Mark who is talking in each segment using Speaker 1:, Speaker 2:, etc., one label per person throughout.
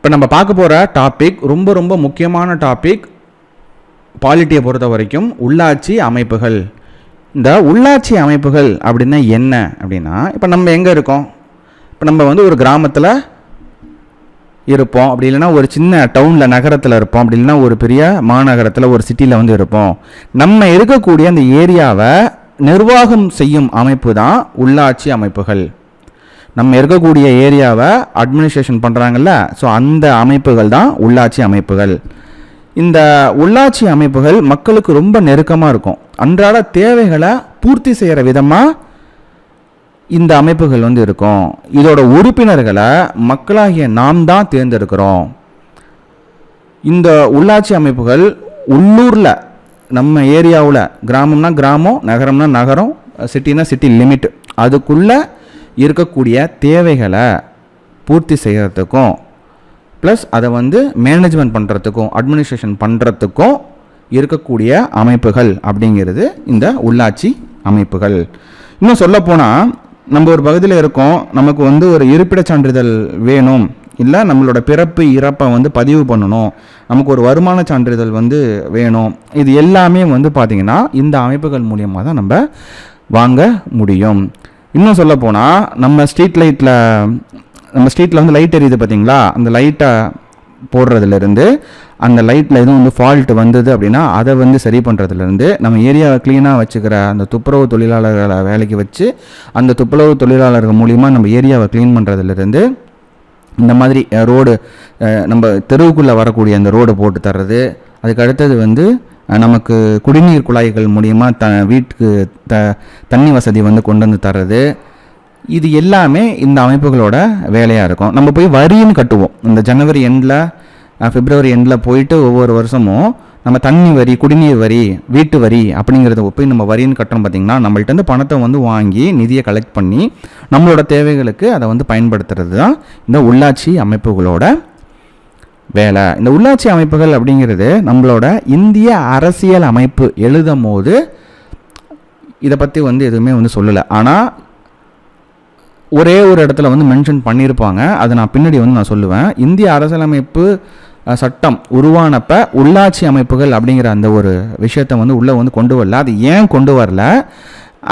Speaker 1: இப்போ நம்ம பார்க்க போகிற டாபிக் ரொம்ப ரொம்ப முக்கியமான டாபிக். பாலிட்டியை பொறுத்த வரைக்கும் உள்ளாட்சி அமைப்புகள். இந்த உள்ளாட்சி அமைப்புகள் அப்படின்னா என்ன அப்படின்னா, இப்போ நம்ம எங்கே இருக்கோம்? இப்போ நம்ம ஒரு கிராமத்தில் இருப்போம், அப்படி இல்லைன்னா ஒரு சின்ன டவுனில் நகரத்தில் இருப்போம், அப்படி இல்லைன்னா ஒரு பெரிய மாநகரத்தில் ஒரு சிட்டியில் இருப்போம். நம்ம இருக்கக்கூடிய அந்த ஏரியாவை நிர்வாகம் செய்யும் அமைப்பு தான் உள்ளாட்சி அமைப்புகள். நம்ம இருக்கக்கூடிய ஏரியாவை அட்மினிஸ்ட்ரேஷன் பண்ணுறாங்கல்ல, ஸோ அந்த அமைப்புகள் தான் உள்ளாட்சி அமைப்புகள். இந்த உள்ளாட்சி அமைப்புகள் மக்களுக்கு ரொம்ப நெருக்கமாக இருக்கும். அன்றாட தேவைகளை பூர்த்தி செய்கிற விதமாக இந்த அமைப்புகள் இருக்கும். இதோட உறுப்பினர்களை மக்களாகிய நாம் தான் தேர்ந்தெடுக்கிறோம். இந்த உள்ளாட்சி அமைப்புகள் உள்ளூரில் நம்ம ஏரியாவில், கிராமம்னா கிராமம், நகரம்னா நகரம், சிட்டினா சிட்டி லிமிட், அதுக்குள்ளே இருக்கக்கூடிய தேவைகளை பூர்த்தி செய்கிறதுக்கும் ப்ளஸ் அதை மேனேஜ்மெண்ட் பண்ணுறதுக்கும் அட்மினிஸ்ட்ரேஷன் பண்ணுறதுக்கும் இருக்கக்கூடிய அமைப்புகள் அப்படிங்கிறது இந்த உள்ளாட்சி அமைப்புகள். இன்னும் சொல்லப்போனால், நம்ம ஒரு பகுதியில் இருக்கோம், நமக்கு ஒரு இருப்பிடச் சான்றிதழ் வேணும், இல்லை நம்மளோட பிறப்பு இறப்பை பதிவு பண்ணணும், நமக்கு ஒரு வருமான சான்றிதழ் வேணும். இது எல்லாமே பார்த்திங்கன்னா இந்த அமைப்புகள் மூலியமாக தான் நம்ம வாங்க முடியும். இன்னும் சொல்லப்போனால், நம்ம ஸ்ட்ரீட்டில் லைட் எரியுது பார்த்தீங்களா, அந்த லைட்டை போடுறதுலேருந்து, அந்த லைட்டில் எதுவும் ஃபால்ட் வந்தது அப்படின்னா அதை சரி பண்ணுறதுலேருந்து, நம்ம ஏரியாவை க்ளீனாக வச்சுக்கிற அந்த துப்புரவு தொழிலாளர்களை வேலைக்கு வச்சு அந்த துப்புரவு தொழிலாளர்கள் மூலிமா நம்ம ஏரியாவை க்ளீன் பண்ணுறதுலேருந்து, இந்த மாதிரி ரோடு, நம்ம தெருவுக்குள்ளே வரக்கூடிய அந்த ரோடு போட்டு தர்றது, அதுக்கு அடுத்தது நமக்கு குடிநீர் குழாய்கள் மூலிமா வீட்டுக்கு தண்ணி வசதி கொண்டு வந்து தர்றது, இது எல்லாமே இந்த அமைப்புகளோட வேலையாக இருக்கும். நம்ம போய் வரின்னு கட்டுவோம். இந்த ஜனவரி எண்டில், பிப்ரவரி எண்டில் போயிட்டு ஒவ்வொரு வருஷமும் நம்ம தண்ணி வரி, குடிநீர் வரி, வீட்டு வரி அப்படிங்கிறத போய் நம்ம வரின்னு கட்டணும். பார்த்திங்கன்னா, நம்மள்ட்ட பணத்தை வாங்கி நிதியை கலெக்ட் பண்ணி நம்மளோட தேவைகளுக்கு அதை பயன்படுத்துறது தான் இந்த உள்ளாட்சி அமைப்புகளோட வேலை. இந்த உள்ளாட்சி அமைப்புகள் அப்படிங்கிறது நம்மளோட இந்திய அரசியல் அமைப்பு எழுதும் போது இதை பற்றி எதுவுமே சொல்லலை. ஆனால் ஒரே ஒரு இடத்துல மென்ஷன் பண்ணியிருப்பாங்க. அதை நான் பின்னாடி நான் சொல்லுவேன். இந்திய அரசியலமைப்பு சட்டம் உருவானப்ப உள்ளாட்சி அமைப்புகள் அப்படிங்கிற அந்த ஒரு விஷயத்தை உள்ளே கொண்டு வரல. அது ஏன் கொண்டு வரல,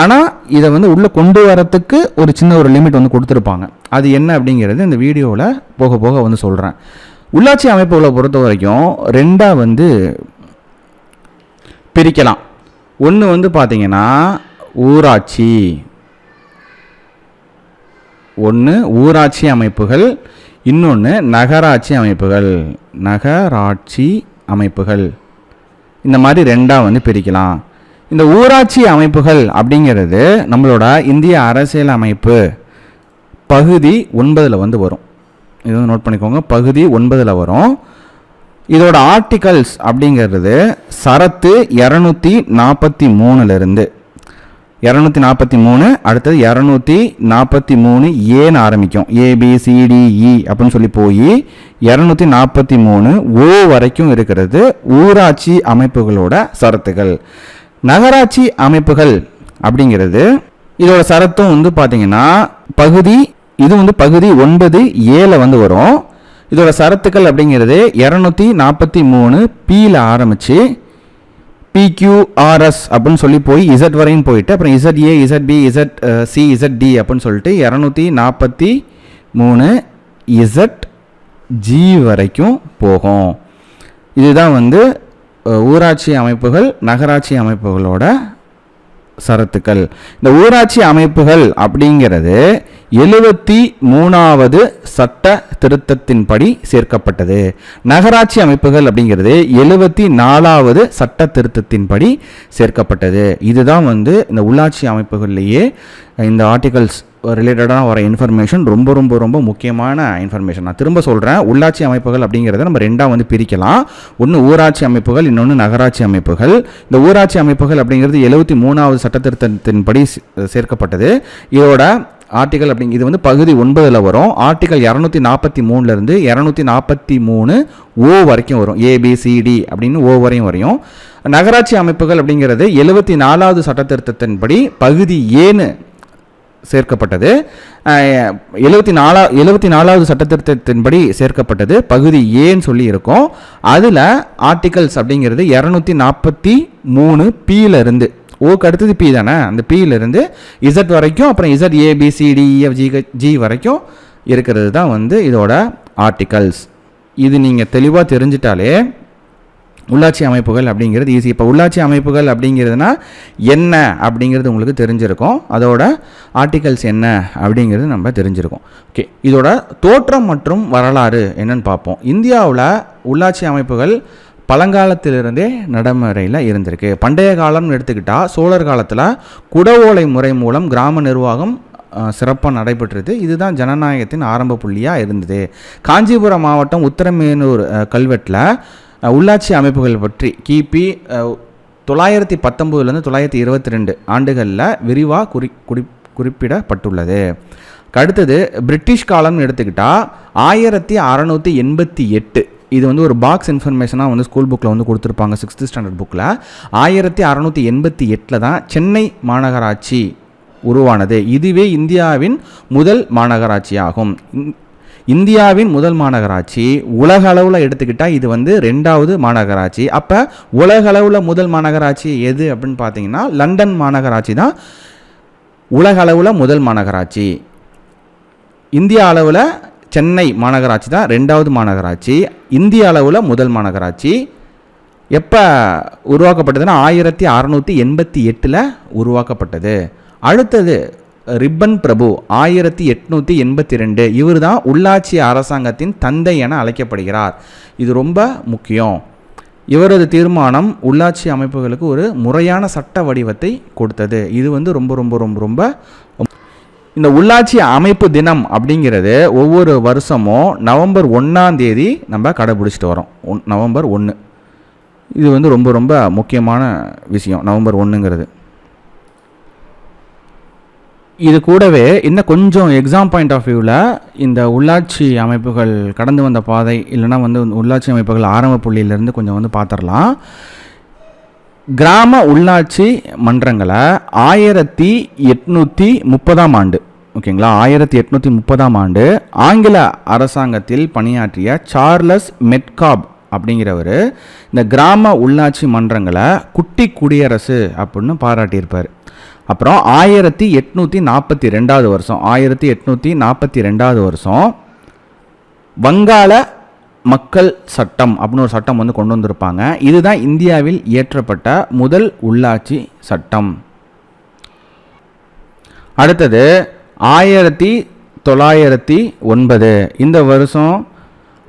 Speaker 1: ஆனால் இதை உள்ளே கொண்டு வரத்துக்கு ஒரு சின்ன ஒரு லிமிட் கொடுத்துருப்பாங்க. அது என்ன அப்படிங்கிறது இந்த வீடியோவில் போக போக சொல்கிறேன். உள்ளாட்சி அமைப்புகளை பொறுத்த வரைக்கும் ரெண்டாக பிரிக்கலாம். ஒன்று பார்த்தீங்கன்னா ஊராட்சி, ஒன்று ஊராட்சி அமைப்புகள், இன்னொன்று நகராட்சி அமைப்புகள். நகராட்சி அமைப்புகள் இந்த மாதிரி ரெண்டாக பிரிக்கலாம். இந்த ஊராட்சி அமைப்புகள் அப்படிங்கிறது நம்மளோட இந்திய அரசியல் அமைப்பு பகுதி 9 வரும். இது நோட் பண்ணிக்கோங்க, பகுதி 9 வரும். இதோட ஆர்டிகல்ஸ் அப்படிங்கிறது சரத்து 243 243, அடுத்தது 243 ஏன்னு ஆரம்பிக்கும். ABCDE அப்படின்னு சொல்லி போய் 243 ஓ வரைக்கும் இருக்கிறது ஊராட்சி அமைப்புகளோட சரத்துகள். நகராட்சி அமைப்புகள் அப்படிங்கிறது இதோட சரத்தும் பார்த்தீங்கன்னா பகுதி, இது பகுதி 9A வரும். இதோட சரத்துக்கள் அப்படிங்கிறது 243 Pல ஆரம்பித்து PQRS அப்படின்னு சொல்லி போய் Z வரையும் போயிட்டு, அப்புறம் ZA, ZB, ZC, ZD அப்படின்னு சொல்லிட்டு 243 ZG வரைக்கும் போகும். இதுதான் ஊராட்சி அமைப்புகள், நகராட்சி அமைப்புகளோட சரத்துக்கள். இந்த ஊராட்சி அமைப்புகள் அப்படிங்கிறது 73வது சட்ட திருத்தத்தின்படி சேர்க்கப்பட்டது. நகராட்சி அமைப்புகள் அப்படிங்கிறது 74வது சட்ட திருத்தத்தின்படி சேர்க்கப்பட்டது. இதுதான் இந்த உள்ளாட்சி அமைப்புகள்லேயே இந்த ஆர்டிகல்ஸ் ரிலேட்டடாக வர இன்ஃபர்மேஷன் ரொம்ப ரொம்ப ரொம்ப முக்கியமான இன்ஃபர்மேஷன். நான் திரும்ப சொல்கிறேன், உள்ளாட்சி அமைப்புகள் அப்படிங்கிறத நம்ம ரெண்டாக பிரிக்கலாம். ஒன்று ஊராட்சி அமைப்புகள், இன்னொன்று நகராட்சி அமைப்புகள். இந்த ஊராட்சி அமைப்புகள் அப்படிங்கிறது 73வது சட்டத்திருத்தத்தின்படி சேர்க்கப்பட்டது. இதோட ஆர்டிகல் இது பகுதி 9 வரும். ஆர்டிகல் 243 243 ஓ வரைக்கும் வரும். ABCD அப்படின்னு ஓ வரையும். நகராட்சி அமைப்புகள் அப்படிங்கிறது 74வது சட்டத்திருத்தத்தின்படி பகுதி ஏன்னு சேர்க்கப்பட்டது. 74வது சட்டத்திருத்தத்தின்படி சேர்க்கப்பட்டது. பகுதி ஏன்னு சொல்லி இருக்கும். அதில் ஆர்டிகல்ஸ் அப்படிங்கிறது 243 P-லேருந்து, ஓக்கு அடுத்தது பி தானே, அந்த P-லேருந்து இசட் வரைக்கும், அப்புறம் இசட் ABCDEFG வரைக்கும் இருக்கிறது தான் வந்து இதோட ஆர்டிகல்ஸ். இது நீங்கள் தெளிவாக தெரிஞ்சிட்டாலே உள்ளாட்சி அமைப்புகள் அப்படிங்கிறது ஈஸி. இப்போ உள்ளாட்சி அமைப்புகள் அப்படிங்கிறதுனா என்ன அப்படிங்கிறது உங்களுக்கு தெரிஞ்சிருக்கும். அதோட ஆர்டிகல்ஸ் என்ன அப்படிங்கிறது நம்ம தெரிஞ்சிருக்கோம். ஓகே, இதோட தோற்றம் மற்றும் வரலாறு என்னன்னு பார்ப்போம். இந்தியாவில் உள்ளாட்சி அமைப்புகள் பழங்காலத்திலிருந்தே நடைமுறையில் இருந்திருக்கு. பண்டைய காலம்னு எடுத்துக்கிட்டால் சோழர் காலத்தில் குடவோலை முறை மூலம் கிராம நிர்வாகம் சிறப்பாக நடைபெற்றது. இதுதான் ஜனநாயகத்தின் ஆரம்ப புள்ளியாக இருந்தது. காஞ்சிபுரம் மாவட்டம் உத்தரமேனூர் கல்வெட்டில் உள்ளாட்சி அமைப்புகள் பற்றி கிபி 919 922 ஆண்டுகளில் விரிவாக குறிப்பிடப்பட்டுள்ளது. அடுத்தது பிரிட்டிஷ் காலம்னு எடுத்துக்கிட்டால் 1688, இது வந்து ஒரு பாக்ஸ் இன்ஃபர்மேஷனாக வந்து ஸ்கூல் புக்கில் வந்து கொடுத்துருப்பாங்க 6th ஸ்டாண்டர்ட் புக்கில். 1688 தான் சென்னை மாநகராட்சி உருவானது. இதுவே இந்தியாவின் முதல் மாநகராட்சி ஆகும். இந்தியாவின் முதல் மாநகராட்சி. உலக அளவில் எடுத்துக்கிட்டால் இது வந்து 2வது மாநகராட்சி. அப்போ உலக அளவில் முதல் மாநகராட்சி எது அப்படின்னு பார்த்தீங்கன்னா லண்டன் மாநகராட்சி தான் உலக அளவில் முதல் மாநகராட்சி. இந்திய அளவில் சென்னை மாநகராட்சி தான் 2வது மாநகராட்சி. இந்திய அளவில் முதல் மாநகராட்சி. எப்போ உருவாக்கப்பட்டதுன்னா 1688 உருவாக்கப்பட்டது. அடுத்தது ரிப்பன் பிரபு 1882. இவர் தான் உள்ளாட்சி அரசாங்கத்தின் தந்தை என அழைக்கப்படுகிறார். இது ரொம்ப முக்கியம். இவரது தீர்மானம் உள்ளாட்சி அமைப்புகளுக்கு ஒரு முறையான சட்ட வடிவத்தை கொடுத்தது. இது வந்து ரொம்ப ரொம்ப ரொம்ப ரொம்ப இந்த உள்ளாட்சி அமைப்பு தினம் அப்படிங்கிறது ஒவ்வொரு வருஷமும் நவம்பர் 1ஆம் தேதி நம்ம கடைபிடிச்சிட்டு வரோம். நவம்பர் 1 இது வந்து ரொம்ப ரொம்ப முக்கியமான விஷயம். நவம்பர் 1ங்கிறது. இது கூடவே இன்னும் கொஞ்சம் எக்ஸாம் பாயிண்ட் ஆஃப் வியூவில் இந்த உள்ளாட்சி அமைப்புகள் கடந்து வந்த பாதை இல்லைனா வந்து உள்ளாட்சி அமைப்புகள் ஆரம்ப புள்ளியிலேருந்து கொஞ்சம் வந்து பார்த்துடலாம். கிராம உள்ளாட்சி மன்றங்களை 1830ஆம் ஆண்டு, ஓகேங்களா, 1830ஆம் ஆண்டு ஆங்கில அரசாங்கத்தில் பணியாற்றிய சார்லஸ் மெட்காப் அப்படிங்கிறவர் இந்த கிராம உள்ளாட்சி மன்றங்களை குட்டி குடியரசு அப்படின்னு பாராட்டியிருப்பார். அப்புறம் 1842 வருஷம் 1842 வருஷம் வங்காள மக்கள் சட்டம் அப்படின்னு ஒரு சட்டம் வந்து கொண்டு வந்திருப்பாங்க. இதுதான் இந்தியாவில் இயற்றப்பட்ட முதல் உள்ளாட்சி சட்டம். அடுத்தது 1909 இந்த வருஷம்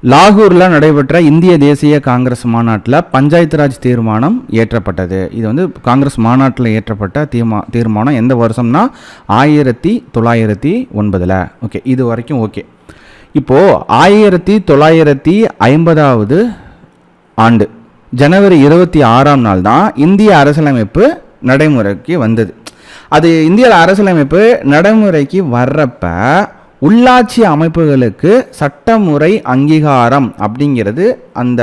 Speaker 1: லாகூரில் நடைபெற்ற இந்திய தேசிய காங்கிரஸ் மாநாட்டில் பஞ்சாயத்து ராஜ் தீர்மானம் இயற்றப்பட்டது. இது வந்து காங்கிரஸ் மாநாட்டில் இயற்றப்பட்ட தீர்மானம் எந்த வருஷம்னா 1909. ஓகே, இது வரைக்கும் ஓகே. இப்போது 1950வது ஆண்டு ஜனவரி 26ஆம் நாள் தான் இந்திய அரசியலமைப்பு நடைமுறைக்கு வந்தது. அது இந்திய அரசியலமைப்பு நடைமுறைக்கு வர்றப்ப உள்ளாட்சி அமைப்புகளுக்கு சட்டமுறை அங்கீகாரம் அப்படிங்கிறது அந்த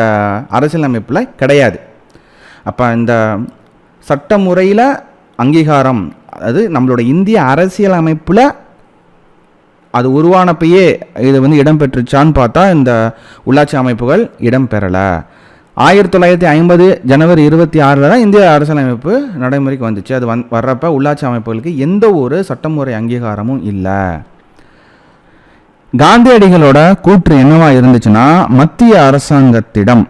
Speaker 1: அரசியலமைப்பில் கிடையாது. அப்போ இந்த சட்டமுறையில் அங்கீகாரம், அது நம்மளோட இந்திய அரசியலமைப்பில் அது உருவானப்பையே இது வந்து இடம்பெற்றுச்சான்னு பார்த்தா இந்த உள்ளாட்சி அமைப்புகள் இடம்பெறலை. 1950 ஜனவரி 26 தான் இந்திய அரசியலமைப்பு நடைமுறைக்கு வந்துச்சு. அது வர்றப்ப உள்ளாட்சி அமைப்புகளுக்கு எந்த ஒரு சட்டமுறை அங்கீகாரமும் இல்லை. காந்தியடிகளோட கூற்று என்னவா இருந்துச்சுன்னா, மத்திய அரசாங்கத்திடம்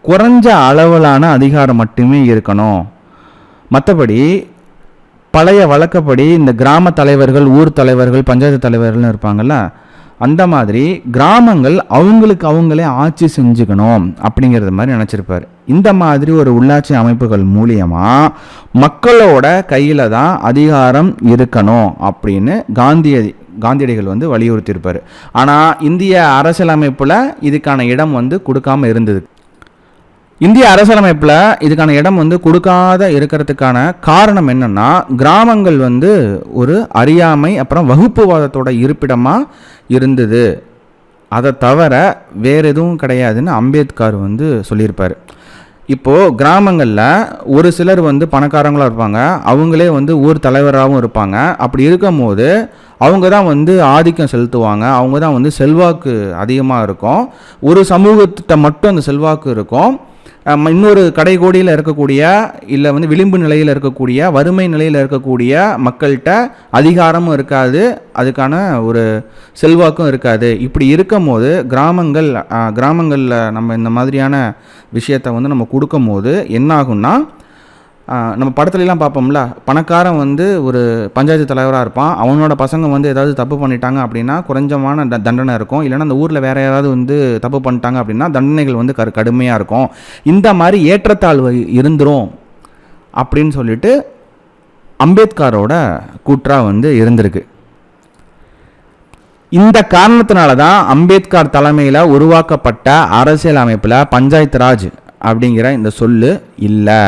Speaker 1: குறைஞ்ச அளவிலான அதிகாரம் மட்டுமே இருக்கணும், மற்றபடி பழைய வழக்கப்படி இந்த கிராம தலைவர்கள், ஊர் தலைவர்கள், பஞ்சாயத்து தலைவர்கள்னு இருப்பாங்கள்ல, அந்த மாதிரி கிராமங்கள் அவங்களுக்கு அவங்களே ஆட்சி செஞ்சுக்கணும் அப்படிங்கிறது மாதிரி நினச்சிருப்பார். இந்த மாதிரி ஒரு உள்ளாட்சி அமைப்புகள் மூலியமாக மக்களோட கையில் தான் அதிகாரம் இருக்கணும் அப்படின்னு காந்தியடிகள் வந்து வலியுறுத்தியிருப்பார். ஆனால் இந்திய அரசியலமைப்பில் இதுக்கான இடம் வந்து கொடுக்காம இருந்தது. இந்திய அரசியலமைப்பில் இதுக்கான இடம் வந்து கொடுக்காத இருக்கிறதுக்கான காரணம் என்னென்னா, கிராமங்கள் வந்து ஒரு அறியாமை அப்புறம் வகுப்புவாதத்தோட இருப்பிடமாக இருந்தது, அதை தவிர வேறு எதுவும் கிடையாதுன்னு அம்பேத்கர் வந்து சொல்லியிருப்பார். இப்போது கிராமங்களில் ஒரு சிலர் வந்து பணக்காரங்களாக இருப்பாங்க, அவங்களே வந்து ஊர் தலைவராகவும் இருப்பாங்க. அப்படி இருக்கும் போது அவங்க தான் வந்து ஆதிக்கம் செலுத்துவாங்க, அவங்க தான் வந்து செல்வாக்கு அதிகமாக இருக்கும். ஒரு சமூகத்திட்ட மட்டும் அந்த செல்வாக்கு இருக்கும். இன்னொரு கடைகோடியில் இருக்கக்கூடிய இல்லை வந்து விளிம்பு நிலையில் இருக்கக்கூடிய வறுமை நிலையில் இருக்கக்கூடிய மக்கள்கிட்ட அதிகாரமும் இருக்காது, அதுக்கான ஒரு செல்வாக்கும் இருக்காது. இப்படி இருக்கும் போது கிராமங்களில் நம்ம இந்த மாதிரியான விஷயத்தை வந்து நம்ம கொடுக்கும் போது என்ன ஆகும்னா, நம்ம படத்துலலாம் பார்ப்போம்ல, பணக்காரன் வந்து ஒரு பஞ்சாயத்து தலைவராக இருப்பான், அவனோட பசங்க வந்து ஏதாவது தப்பு பண்ணிட்டாங்க அப்படின்னா குறைஞ்சமான தண்டனை இருக்கும். இல்லைன்னா அந்த ஊரில் வேறு யாராவது வந்து தப்பு பண்ணிட்டாங்க அப்படின்னா தண்டனைகள் வந்து கடுமையாக இருக்கும். இந்த மாதிரி ஏற்றத்தாழ்வு இருந்துரும் அப்படின்னு சொல்லிட்டு அம்பேத்கரோட கூற்றாக வந்து இருந்திருக்கு. இந்த காரணத்தினால தான் அம்பேத்கர் தலைமையில் உருவாக்கப்பட்ட அரசியல் அமைப்பில் பஞ்சாயத்து ராஜ் அப்படிங்கிற இந்த சொல்லு இல்லை.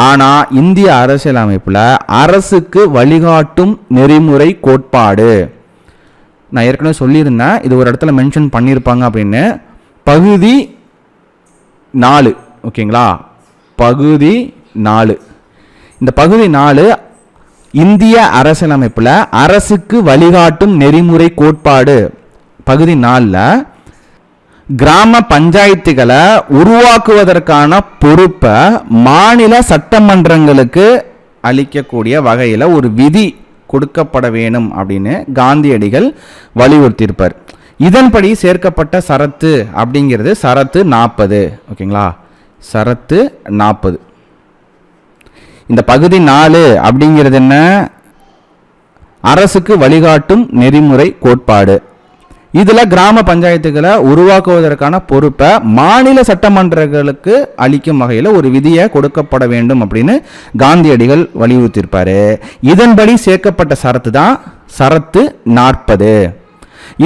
Speaker 1: ஆனால் இந்திய அரசியல் அமைப்பில் அரசுக்கு வழிகாட்டும் நெறிமுறை கோட்பாடு, நான் ஏற்கனவே சொல்லியிருந்தேன், இது ஒரு இடத்துல மென்ஷன் பண்ணியிருப்பாங்க அப்படின்னு, பகுதி 4. ஓகேங்களா, பகுதி 4. இந்த பகுதி 4 இந்திய அரசியலமைப்பில் அரசுக்கு வழிகாட்டும் நெறிமுறை கோட்பாடு பகுதி 4ல் கிராம பஞ்சாயத்துகளை உருவாக்குவதற்கான பொறுப்பை மாநில சட்டமன்றங்களுக்கு அளிக்கக்கூடிய வகையில் ஒரு விதி கொடுக்கப்பட வேணும் அப்படின்னு காந்தியடிகள் வலியுறுத்தியிருப்பார். இதன்படி சேர்க்கப்பட்ட சரத்து அப்படிங்கிறது சரத்து 40. ஓகேங்களா, சரத்து 40. இந்த பகுதி 4 அப்படிங்கிறது என்ன? அரசுக்கு வழிகாட்டும் நெறிமுறை கோட்பாடு. இதில் கிராம பஞ்சாயத்துகளை உருவாக்குவதற்கான பொறுப்பை மாநில சட்டமன்றங்களுக்கு அளிக்கும் வகையில் ஒரு விதியை கொடுக்கப்பட வேண்டும் அப்படின்னு காந்தியடிகள் வலியுறுத்தியிருப்பார். இதன்படி சேர்க்கப்பட்ட சரத்து தான் சரத்து 40.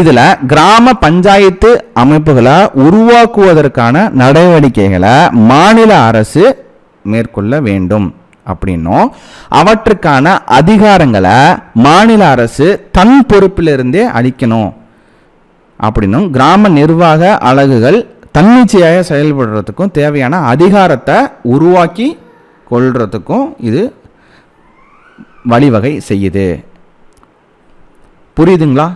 Speaker 1: இதில் கிராம பஞ்சாயத்து அமைப்புகளை உருவாக்குவதற்கான நடவடிக்கைகளை மாநில அரசு மேற்கொள்ள வேண்டும் அப்படின்னும், அவற்றுக்கான அதிகாரங்களை மாநில அரசு தன் பொறுப்பிலிருந்தே அளிக்கணும் அப்படின்னும், கிராம நிர்வாக அலகுகள் தன்னிச்சையாக செயல்படுறதுக்கும் தேவையான அதிகாரத்தை உருவாக்கி கொள்றதுக்கும் இது வழிவகை செய்யுது. புரியுதுங்களா?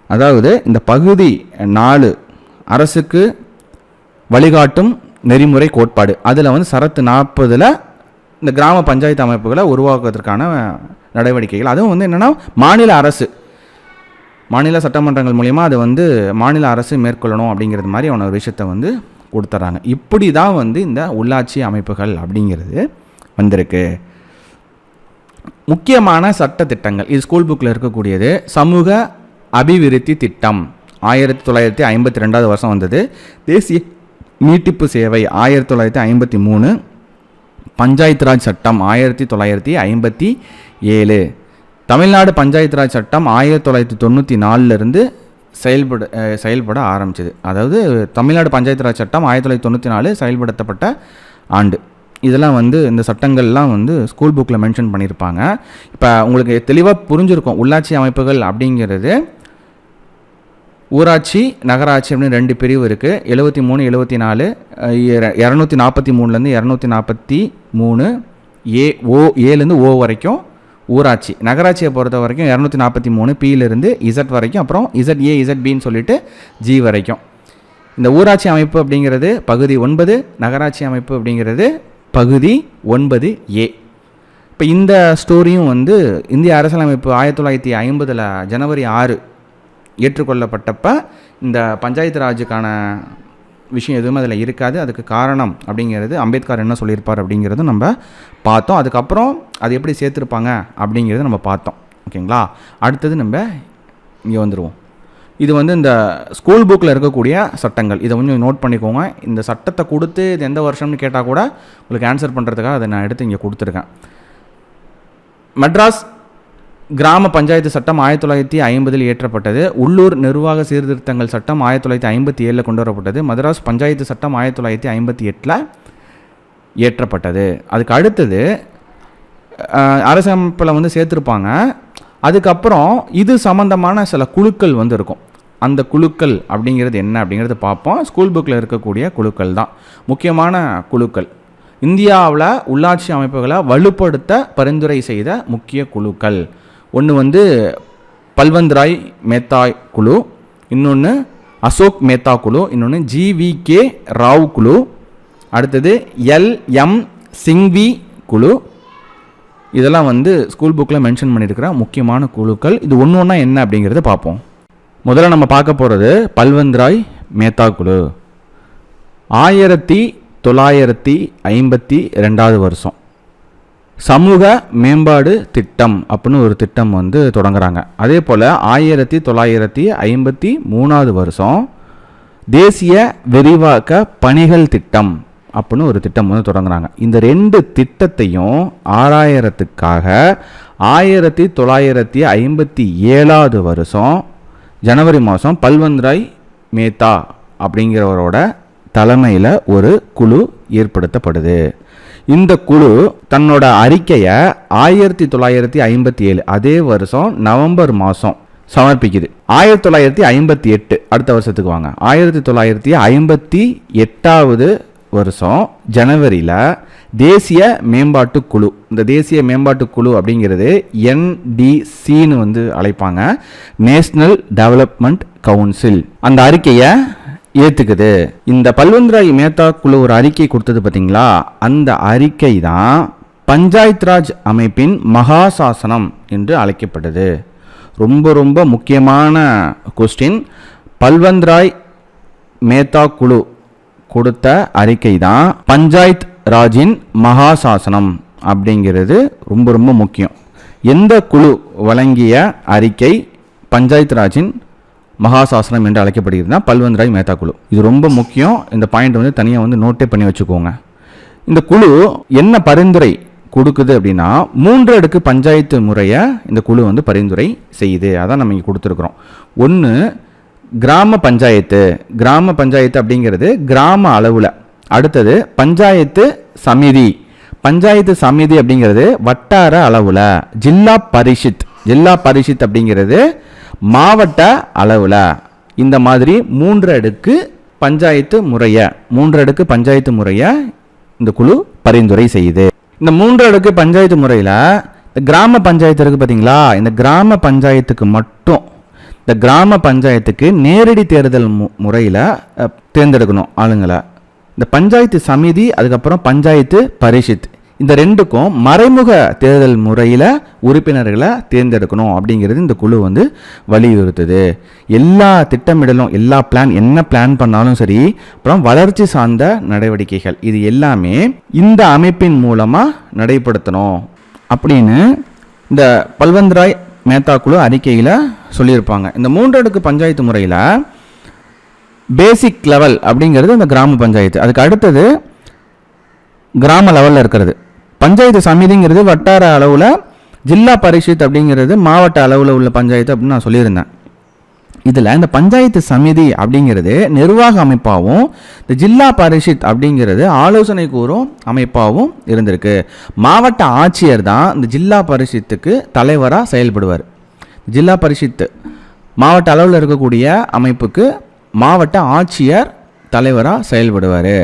Speaker 1: அதாவது இந்த பகுதி 4 அரசுக்கு வழிகாட்டும் நெறிமுறை கோட்பாடு, அதில் வந்து சரத்து 40ல் இந்த கிராம பஞ்சாயத்து அமைப்புகளை உருவாக்குவதற்கான நடவடிக்கைகள், அதுவும் வந்து என்னென்னா மாநில அரசு, மாநில சட்டமன்றங்கள் மூலிமா அது வந்து மாநில அரசு மேற்கொள்ளணும் அப்படிங்கிறது மாதிரி அவன ஒரு விஷயத்தை வந்து கொடுத்துட்றாங்க. இப்படி தான் வந்து இந்த உள்ளாட்சி அமைப்புகள் அப்படிங்கிறது வந்திருக்கு. முக்கியமான சட்ட திட்டங்கள், இது ஸ்கூல் புக்கில் இருக்கக்கூடியது. சமூக அபிவிருத்தி திட்டம் 1952 வருஷம் வந்தது. தேசிய நீட்டிப்பு சேவை 1953. பஞ்சாயத்து ராஜ் சட்டம் 1957. தமிழ்நாடு பஞ்சாயத்து ராஜ் சட்டம் 1994 செயல்பட ஆரம்பிச்சது. அதாவது தமிழ்நாடு பஞ்சாயத்து ராஜ் சட்டம் 1994 செயல்படுத்தப்பட்ட ஆண்டு. இதெல்லாம் வந்து இந்த சட்டங்கள்லாம் வந்து ஸ்கூல் புக்கில் மென்ஷன் பண்ணியிருப்பாங்க. இப்போ உங்களுக்கு தெளிவாக புரிஞ்சிருக்கும், உள்ளாட்சி அமைப்புகள் அப்படிங்கிறது ஊராட்சி நகராட்சி அப்படின்னு 2 பிரிவு இருக்குது. 73, 74, 243லேருந்து 243 ஏலேருந்து ஓ வரைக்கும் ஊராட்சி. நகராட்சியை பொறுத்த வரைக்கும் 243 பியிலிருந்து இசட் வரைக்கும், அப்புறம் இசட் ஏ இசட் பின்னு சொல்லிட்டு ஜி வரைக்கும். இந்த ஊராட்சி அமைப்பு அப்படிங்கிறது பகுதி 9, நகராட்சி அமைப்பு அப்படிங்கிறது பகுதி 9A. இப்போ இந்த ஸ்டோரியும் வந்து இந்திய அரசியலமைப்பு 1950 ஜனவரி 6 ஏற்றுக்கொள்ளப்பட்டப்ப இந்த பஞ்சாயத்து ராஜுக்கான விஷயம் எதுவுமே அதில் இருக்காது. அதுக்கு காரணம் அப்படிங்கிறது அம்பேத்கர் என்ன சொல்லியிருப்பார் அப்படிங்கிறது நம்ம பார்த்தோம். அதுக்கப்புறம் அது எப்படி சேர்த்துருப்பாங்க அப்படிங்கிறத நம்ம பார்த்தோம். ஓகேங்களா, அடுத்தது நம்ம இங்கே வந்துடுவோம். இது வந்து இந்த ஸ்கூல் புக்கில் இருக்கக்கூடிய சட்டங்கள், இதை கொஞ்சம் நோட் பண்ணிக்கோங்க. இந்த சட்டத்தை கொடுத்து இது எந்த வருஷம்னு கேட்டால் கூட உங்களுக்கு ஆன்சர் பண்ணுறதுக்காக அதை நான் எடுத்து இங்கே கொடுத்துருக்கேன். மெட்ராஸ் கிராம பஞ்சாயத்து சட்டம் 1950 இயற்றப்பட்டது. உள்ளூர் நிர்வாக சீர்திருத்தங்கள் சட்டம் 1957 கொண்டு வரப்பட்டது. மதராஸ் பஞ்சாயத்து சட்டம் 1958 இயற்றப்பட்டது. அதுக்கு அடுத்தது அரசமைப்பில் வந்து சேர்த்துருப்பாங்க. அதுக்கப்புறம் இது சம்மந்தமான சில குழுக்கள் வந்து இருக்கும். அந்த குழுக்கள் அப்படிங்கிறது என்ன அப்படிங்கிறது பார்ப்போம். ஸ்கூல் புக்கில் இருக்கக்கூடிய குழுக்கள் தான் முக்கியமான குழுக்கள். இந்தியாவில் உள்ளாட்சி அமைப்புகளை வலுப்படுத்த பரிந்துரை செய்த முக்கிய குழுக்கள். ஒன்று வந்து பல்வந்த் ராய் மேத்தா குழு, இன்னொன்று அசோக் மேத்தா குழு, இன்னொன்று GVK ராவ் குழு, அடுத்தது LM சிங்வி குழு. இதெல்லாம் வந்து ஸ்கூல் புக்கில் மென்ஷன் பண்ணியிருக்கிற முக்கியமான குழுக்கள். இது ஒன்று ஒன்றா என்ன அப்படிங்கிறத பார்ப்போம். முதல்ல நம்ம பார்க்க போகிறது பல்வந்த் ராய் மேத்தா குழு. 1952 வருஷம் சமூக மேம்பாடு திட்டம் அப்படின்னு ஒரு திட்டம் வந்து தொடங்குறாங்க. அதே போல் 1953 வருஷம் தேசிய விரிவாக்க பணிகள் திட்டம் அப்படின்னு ஒரு திட்டம் வந்து தொடங்குறாங்க. இந்த 2 திட்டத்தையும் ஆராயறதுக்காக 1957 வருஷம் ஜனவரி மாதம் பல்வந்த் ராய் மேத்தா அப்படிங்கிறவரோட தலைமையில் ஒரு குழு ஏற்படுத்தப்படுது. இந்த குழு தன்னோட அறிக்கையை 1957 அதே வருஷம் நவம்பர் மாதம் சமர்ப்பிக்குது. 1958 அடுத்த வருஷத்துக்கு வாங்க. 1958 வருஷம் ஜனவரியில் தேசிய மேம்பாட்டு குழு, இந்த தேசிய மேம்பாட்டு குழு அப்படிங்கிறது NDCன்னு வந்து அழைப்பாங்க, நேஷனல் டெவலப்மெண்ட் கவுன்சில், அந்த அறிக்கையை ஏற்றுக்குது. இந்த பல்வந்த் ராய் மேத்தா குழு ஒரு அறிக்கை கொடுத்தது பார்த்தீங்களா, அந்த அறிக்கை தான் பஞ்சாயத் ராஜ் அமைப்பின் மகாசாசனம் என்று அழைக்கப்பட்டது. ரொம்ப ரொம்ப முக்கியமான கொஸ்டின். பல்வந்த் ராய் மேத்தா குழு கொடுத்த அறிக்கை தான் பஞ்சாயத் ராஜின் மகாசாசனம் அப்படிங்கிறது ரொம்ப ரொம்ப முக்கியம். எந்த குழு வழங்கிய அறிக்கை பஞ்சாயத் ராஜின் மகாசாசனம் என்று அழைக்கப்படுகிறதுனா பல்வந்த் ராய் மேத்தா குழு. இது ரொம்ப முக்கியம். இந்த பாயிண்ட் வந்து தனியாக வந்து நோட்டே பண்ணி வச்சுக்கோங்க. இந்த குழு என்ன பரிந்துரை கொடுக்குது அப்படின்னா 3 அடுக்கு பஞ்சாயத்து முறையை இந்த குழு வந்து பரிந்துரை செய்யுது. அதான் நம்ம இங்கே கொடுத்துருக்குறோம். ஒன்று கிராம பஞ்சாயத்து. கிராம பஞ்சாயத்து அப்படிங்கிறது கிராம அளவில். அடுத்தது பஞ்சாயத்து சமிதி. பஞ்சாயத்து சமிதி அப்படிங்கிறது வட்டார அளவில். ஜில்லா பரிஷத். ஜில்லா பரிஷத் அப்படிங்கிறது மாவட்ட அளவில். இந்த மாதிரி 3 அடுக்கு பஞ்சாயத்து முறையை இந்த குழு பரிந்துரை செய்யுது. இந்த 3 அடுக்கு பஞ்சாயத்து முறையில் கிராம பஞ்சாயத்து இருக்குது பார்த்தீங்களா, இந்த கிராம பஞ்சாயத்துக்கு மட்டும், இந்த கிராம பஞ்சாயத்துக்கு நேரடி தேர்தல் முறையில் தேர்ந்தெடுக்கணும் ஆளுங்களை. இந்த பஞ்சாயத்து சமிதி அதுக்கப்புறம் பஞ்சாயத்து பரிஷத் இந்த 2க்கும் மறைமுக தேர்தல் முறையில் உறுப்பினர்களை தேர்ந்தெடுக்கணும் அப்படிங்கிறது இந்த குழு வந்து வலியுறுத்துது. எல்லா திட்டமிடலும், எல்லா என்ன பிளான் பண்ணாலும் சரி, அப்புறம் வளர்ச்சி சார்ந்த நடவடிக்கைகள் இது எல்லாமே இந்த அமைப்பின் மூலமாக நடைபெறுத்தணும் அப்படின்னு இந்த பல்வந்த் ராய் மேத்தா குழு அறிக்கையில் சொல்லியிருப்பாங்க. இந்த 3 அடுக்கு பஞ்சாயத்து முறையில் பேசிக் லெவல் அப்படிங்கிறது இந்த கிராம பஞ்சாயத்து. அதுக்கு அடுத்தது கிராம லெவலில் இருக்கிறது பஞ்சாயத்து சமிதிங்கிறது வட்டார அளவில், ஜில்லா பரிஷத் அப்படிங்கிறது மாவட்ட அளவில் உள்ள பஞ்சாயத்து அப்படின்னு நான் சொல்லியிருந்தேன். இதில் இந்த பஞ்சாயத்து சமிதி அப்படிங்கிறது நிர்வாக அமைப்பாகவும், இந்த ஜில்லா பரிஷத் அப்படிங்கிறது ஆலோசனை கூறும் அமைப்பாகவும் இருந்திருக்கு. மாவட்ட ஆட்சியர் தான் இந்த ஜில்லா பரிஷத்துக்கு தலைவராக செயல்படுவார். ஜில்லா பரிஷத் மாவட்ட அளவில் இருக்கக்கூடிய அமைப்புக்கு மாவட்ட ஆட்சியர் தலைவராக செயல்படுவார்.